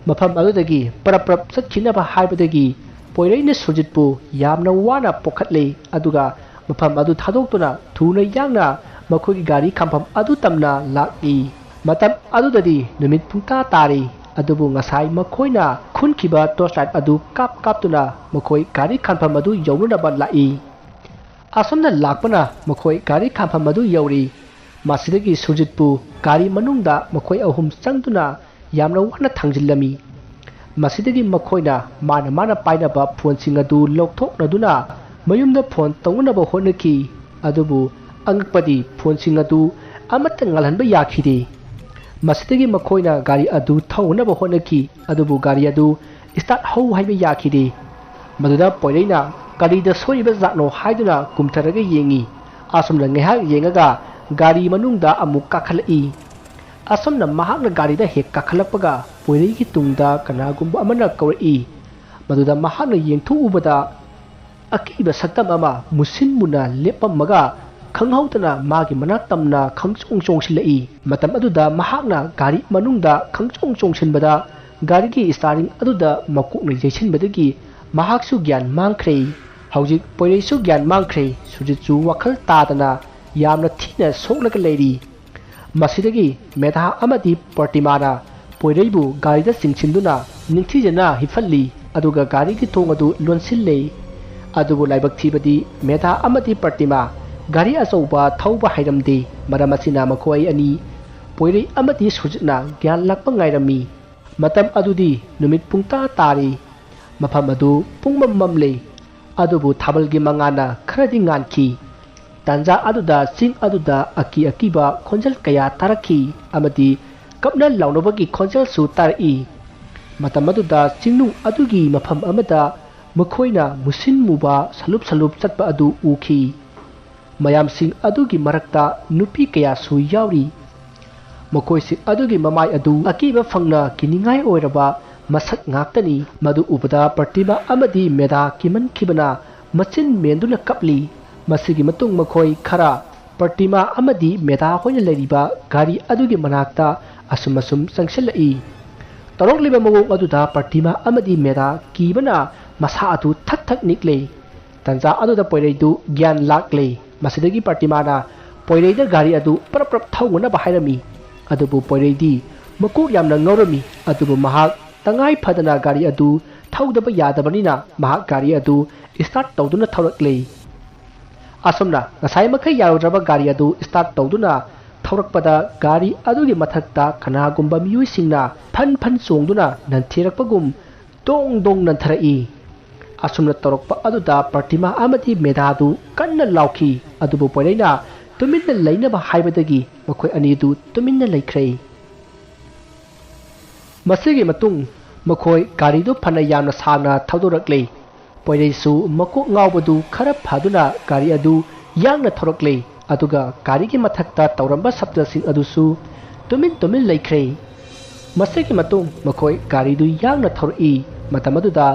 मफम अदुदगी परप्रप चटखिनबा हाइबदगी पोइरैना सुरजितपु यामना वाना पोखटले अदुगा मफम अदु थादोक्तुना थुना यांगना मखोगी गाड़ी खामफम अदु तमना लाकी मतम अदुददी नुमित पुंता तारी अदुबु ngasai मखोइना खुनखिबा टॉर्चलाइट अदु काप कापतुना मखोइ गाड़ी खामफम अदु यौनुनबा लाई असमना लाकपना मखोइ गाड़ी खामफम अदु यौरी मासिदगी सुरजितपु गाड़ी मनुंगदा मखोइ अहुम चंगतुना यामना वाना थांजिल्लमी मासिदगी मखोइना माना पाइनबा फोनसिंग अदु लौथोकनदुना मयुमदा फोन तौनबा होनखि अदुबु अंगपदी फोनसिंग अदु अमत ngalhanba yakhide मासिदगी मखोइना गाड़ी अदु थौनबा होनखि अदुबु गाड़ी अदु स्टार्ट हौ हाइबा याखिदे मदुदा पोइरैना गाड़ीदा सोइबा जानो हाइदुना कुमथरगा येंगी असमना ngeha yengaga गाड़ी मनुंगदा अमुक काखलई असमना महाकना गाड़ीदा हेक काखलपगा पोइरैगी तुंगदा कनागुंबा अमना कौरई मदुदा महाकना येंथुउबदा अकीबा सतम अमा मुसिन मुना लेपमगा खंगहौतना मागी मना तमना खंगचोंग चोंगसिलई मतम अदुदा महाकना गाड़ी मनुंगदा खंगचोंग चोंगसिनबदा गाड़ी की स्टारिंग अदुदा मकुकना जैसिनबदगी महाकसु ज्ञान मांगख्रे हौजिक पोइरैसु ज्ञान मांगख्रे सुजितसु वखल तादना यामना थीना सोकलगा लेरी मसिदगी मेधा अमदी प्रतिमाना पोइरैबु गारीदा सिंसिंदुना निंथिजना हिफल्ली अदुगा गारीगी थोंग अदु लोनसिल्ले अदुबु लाइबक थीबदी मेधा अमदी प्रतिमा गारी अचौबा थौबा हैरमदे मरम असिना मखोय अनि पोइरै अमदी सुजितना ज्ञान Lhakpa ngairami matam adudi numit pungta tari mafam adu pungmam mamle adubu thabalgi mangana kharadi nganki tanja aduda sing aduda aki akiba khonjal kaya tarakhi amadi kapna launobagi khonjal su tari matam aduda singnu adugi mafam amada makhoina musin muba salup salup chatpa adu ukhi mayam sing adugi marakta nupi kaya su yauri makoi sing adugi mamai adu akiba fangna kiningai oiraba masak ngaktani madu ubada प्रतिमा amadi meda kiman khibana machin menduna kapli masigi matung makoi khara प्रतिमा amadi meda hoina leriba gari adugi manakta asumasum sangselai torokliba mawong aduda प्रतिमा amadi meda kibana masa atu thak thak nikle tanja aduda poireidu gyan lakle masidagi प्रतिमा na poireida gari adu prap prap thawna bahairami adubu poireidi makuk yamna ngorami adubu mahak tangai phadana gari adu thaudaba yadabanina mahak gari adu start tawduna thawrakle asomna ngasai makai yarodraba gari adu start tawduna thawrakpada gari adugi mathakta khana gumba miyui singna phan phan chongduna nantherakpagum dong dong nanthrai asomna torokpa aduda प्रतिमा amadi medadu kanna lauki adubu poireina tuminna lainaba haibadagi makhoi ani du tuminna laikhrei masigi matung makhoi gari du phana yamna sagna thaudorakle poireisu makok ngaubadu khara phaduna gari adu yangna thorakle aduga gari gi mathakta tauramba sabda sing adusu tumin laikhrei masigi matung makhoi gari du yangna thori matamaduda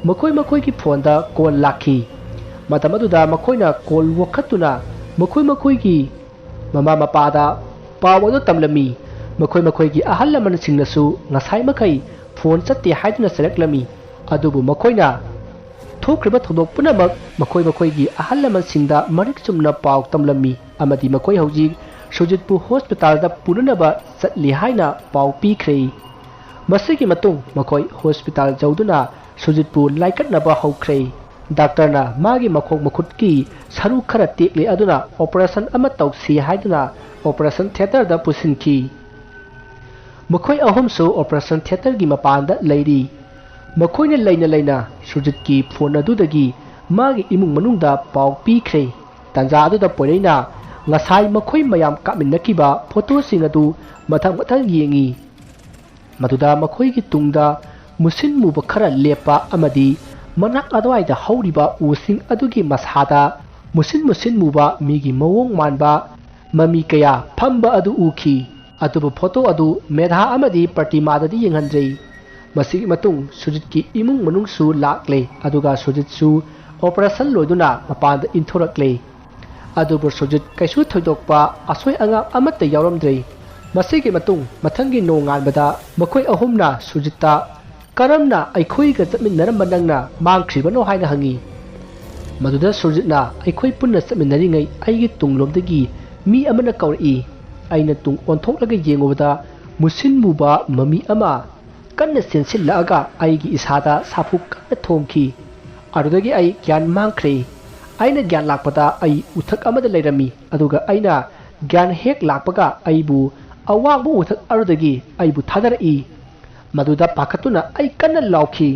makhoi gi phone da call lakhi matamaduda makhoina call wakhatuna makhoi gi mama mapada pawadu tamlami makhoi gi ahal laman singnasu ngasai makai phone chatte haiduna seleklami adubu makhoina thokriba thodok punamak makhoi gi ahal laman singda marik chumna paw tamlami amadi makhoi hauji sujitpu hospital da pununaba chatli haina paw pikhrei masigi matung makhoi hospital jauduna sujitpu laikatnaba haukrei doctor na magi makhok makhut ki saru khara tekle aduna operation ama tausi haiduna operation theater da pusinki makhoi ahum so operation theater gi mapanda leiri makhoi ne leina sujit ki phone adudagi magi imung manungda paw pikre tanja aduda poreina ngasai makhoi mayam kaminnakiba photo sing adu mathang yengi maduda makhoi gi tungda musin muba khara lepa amadi manak adwai da hauriba using adugi masada musin muba migi mawong manba mami kaya phamba adu ukhi adubu photo adu medha amadi प्रतिमा dadi yenghanjei masigi matung sujit ki imung manung su lakle aduga sujit su operation loiduna mapanda inthorakle adubu sujit kaisu thoidokpa asoi anga amata yawramdrei masigi matung mathangi no nganbada makhoi ahumna sujita karamna aikhoi ga chatminnaram bandangna mangkhriba haina hangi maduda sujitna aikhoi punna chatminnari ngai aigi tunglomdagi mi amana kauri aina tung onthoklaga yengobada musin muba mami ama kanna sensillaga aigi isada sapuk kanna thomki arudagi ai gyan mangkhre aina gyan lakpada ai uthak amada leirami aduga aina gyan hek lakpaga aibu awangbu uthak arudagi aibu thadarai maduda pakatuna ai kanna lauki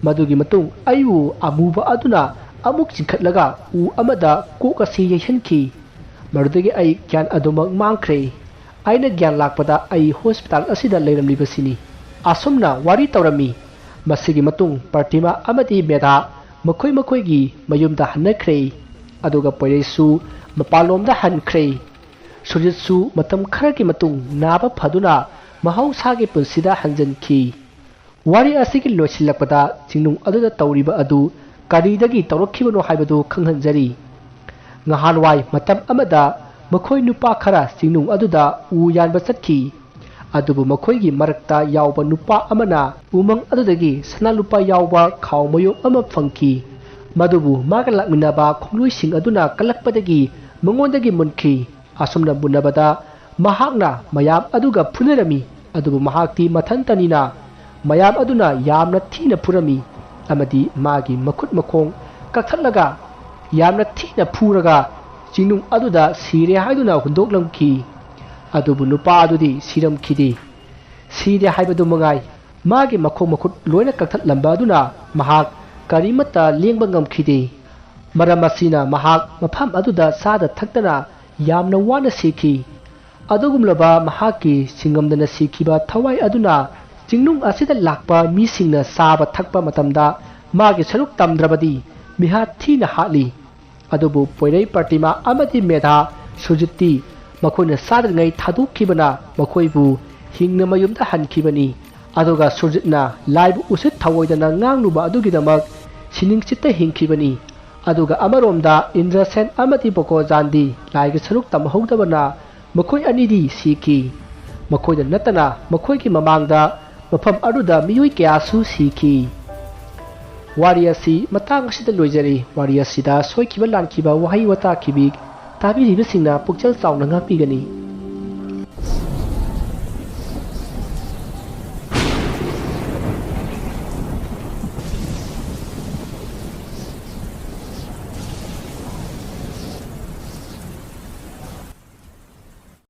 madugi matung ayu amuba aduna amuk chinkhatlaga u amada koka si yaihanki marudagi ai gyan adumak mangkhre aina gyan lakpada ai hospital asida leiramlibasini asumna wari tawrami masigi matung प्रतिमा amadi meda makhoi gi mayumda hannakhre aduga poireisu mapalomda hankhre sujitsu matam kharagi matung naba phaduna mahausagi punsida hanjanki wari asigi losilakpada jingnung aduda tawriba adu karidagi tawrakhibano haibadu khanghanjari ngahanwai matam amada makhoi nupa khara jingnung aduda u yanba chatki adubu makhoi gi marakta yawba nupa amana umang adudagi sana lupa yawba khawmayo ama phangki madubu maga lakminaba khongloi sing aduna kalakpadagi mangondagi munki asumna bunabada ꯃꯍꯥꯛꯅ ꯃꯌꯥꯝ ꯑꯗꯨꯒ ꯐꯨꯅꯔꯝꯃꯤ ꯑꯗꯨꯕꯨ ꯃꯍꯥꯛꯇꯤ ꯃꯊꯟꯇꯅꯤꯅ ꯃꯌꯥꯝ ꯑꯗꯨꯅ ꯌꯥꯝꯅ ꯊꯤꯅ ꯐꯨꯔꯝꯃꯤ ꯑꯃꯗꯤ ꯃꯥꯒꯤ ꯃꯈꯨꯠ ꯃꯈꯣꯡ ꯀꯛꯊꯠꯂꯒ ꯌꯥꯝꯅ ꯊꯤꯅ ꯐꯨꯔꯒ ꯆꯤꯡꯅꯨꯡ ꯑꯗꯨꯗ ꯁꯤꯔꯦ ꯍꯥꯏꯗꯨꯅ ꯍꯨꯟꯗꯣꯛꯂꯝꯈꯤ ꯑꯗꯨꯕꯨ ꯅꯨꯄꯥ ꯑꯗꯨꯗꯤ ꯁꯤꯔꯝꯈꯤꯗꯦ ꯁꯤꯔꯦ ꯍꯥꯏꯕꯗꯨ ꯃꯉꯥꯏ ꯃꯥꯒꯤ ꯃꯈꯣꯡ ꯃꯈꯨꯠ ꯂꯣꯏꯅ ꯀꯛꯊꯠꯂꯝꯕ ꯑꯗꯨꯅ ꯃꯍꯥꯛ ꯀꯔꯤꯃꯠꯇ ꯂꯦꯡꯕ ꯉꯝꯈꯤꯗꯦ ꯃꯔꯝ ꯑꯁꯤꯅ ꯃꯍꯥꯛ ꯃꯐꯝ ꯑꯗꯨꯗ ꯆꯥꯗ ꯊꯛꯇꯅ ꯌꯥꯝꯅ ꯋꯥꯅ ꯁꯤꯈꯤ ꯑꯗꯨꯒꯨꯝꯂꯕ ꯃꯍꯥꯛꯀꯤ ꯁꯤꯡꯉꯝꯗꯅ ꯁꯤꯈꯤꯕ ꯊꯋꯥꯏ ꯑꯗꯨꯅ ꯆꯤꯡꯅꯨꯡ ꯑꯁꯤꯗ ꯂꯥꯛꯄ ꯃꯤꯁꯤꯡꯅ ꯆꯥꯕ ꯊꯛꯄ ꯃꯇꯝꯗ ꯃꯥꯒꯤ ꯁꯔꯨꯛ ꯇꯝꯗ꯭ꯔꯕꯗꯤ ꯃꯤꯍꯥꯠ ꯊꯤꯅ ꯍꯥꯠꯂꯤ ꯑꯗꯨꯕꯨ ꯄꯣꯏꯔꯩ ꯄ꯭ꯔꯇꯤꯃꯥ ꯑꯃꯗꯤ ꯃꯦꯙꯥ ꯁꯨꯔꯖꯤꯠꯇꯤ ꯃꯈꯣꯏꯅ ꯆꯥꯗ꯭ꯔꯤꯉꯩ ꯊꯥꯗꯣꯛꯈꯤꯕꯅ ꯃꯈꯣꯏꯕꯨ ꯍꯤꯡꯅ ꯃꯌꯨꯝꯗ ꯍꯟꯈꯤꯕꯅꯤ ꯑꯗꯨꯒ ꯁꯨꯔꯖꯤꯠꯅ ꯂꯥꯏꯕꯨ ꯎꯁꯤꯠ ꯊꯑꯣꯏꯗꯅ ꯉꯥꯡꯂꯨꯕ ꯑꯗꯨꯒꯤꯗꯃꯛ ꯁꯤꯅꯤꯡꯆꯤꯠꯇ ꯍꯤꯡꯈꯤꯕꯅꯤ ꯑꯗꯨꯒ ꯑꯃꯔꯣꯝꯗ ꯏꯟꯗ꯭ꯔꯁꯦꯟ ꯑꯃꯗꯤ ꯕꯣꯀꯣꯖꯥꯟꯗꯤ ꯂꯥꯏꯒꯤ ꯁꯔꯨꯛ ꯇꯝꯍꯧꯗꯕꯅ ꯃꯈꯣꯏ ꯑꯅꯤꯗꯤ ꯁꯤꯈꯤ ꯃꯈꯣꯏꯗ ꯅꯠꯇꯅ ꯃꯈꯣꯏꯒꯤ ꯃꯃꯥꯡꯗ ꯃꯐꯝ ꯑꯗꯨꯗ ꯃꯤꯑꯣꯏ ꯀꯌꯥꯁꯨ ꯁꯤꯈꯤ ꯋꯥꯔꯤ ꯑꯁꯤ ꯃꯇꯥꯡ ꯑꯁꯤꯗ ꯂꯣꯏꯖꯔꯤ ꯋꯥꯔꯤ ꯑꯁꯤꯗ ꯁꯣꯏꯈꯤꯕ ꯂꯥꯟꯈꯤꯕ ꯋꯥꯍꯩ ꯋꯥꯇꯥ ꯇꯥꯕꯤꯔꯤꯕꯁꯤꯡꯅ ꯄꯨꯛꯆꯦꯜ ꯆꯥꯎꯅ ꯉꯥꯛꯄꯤꯒꯅꯤ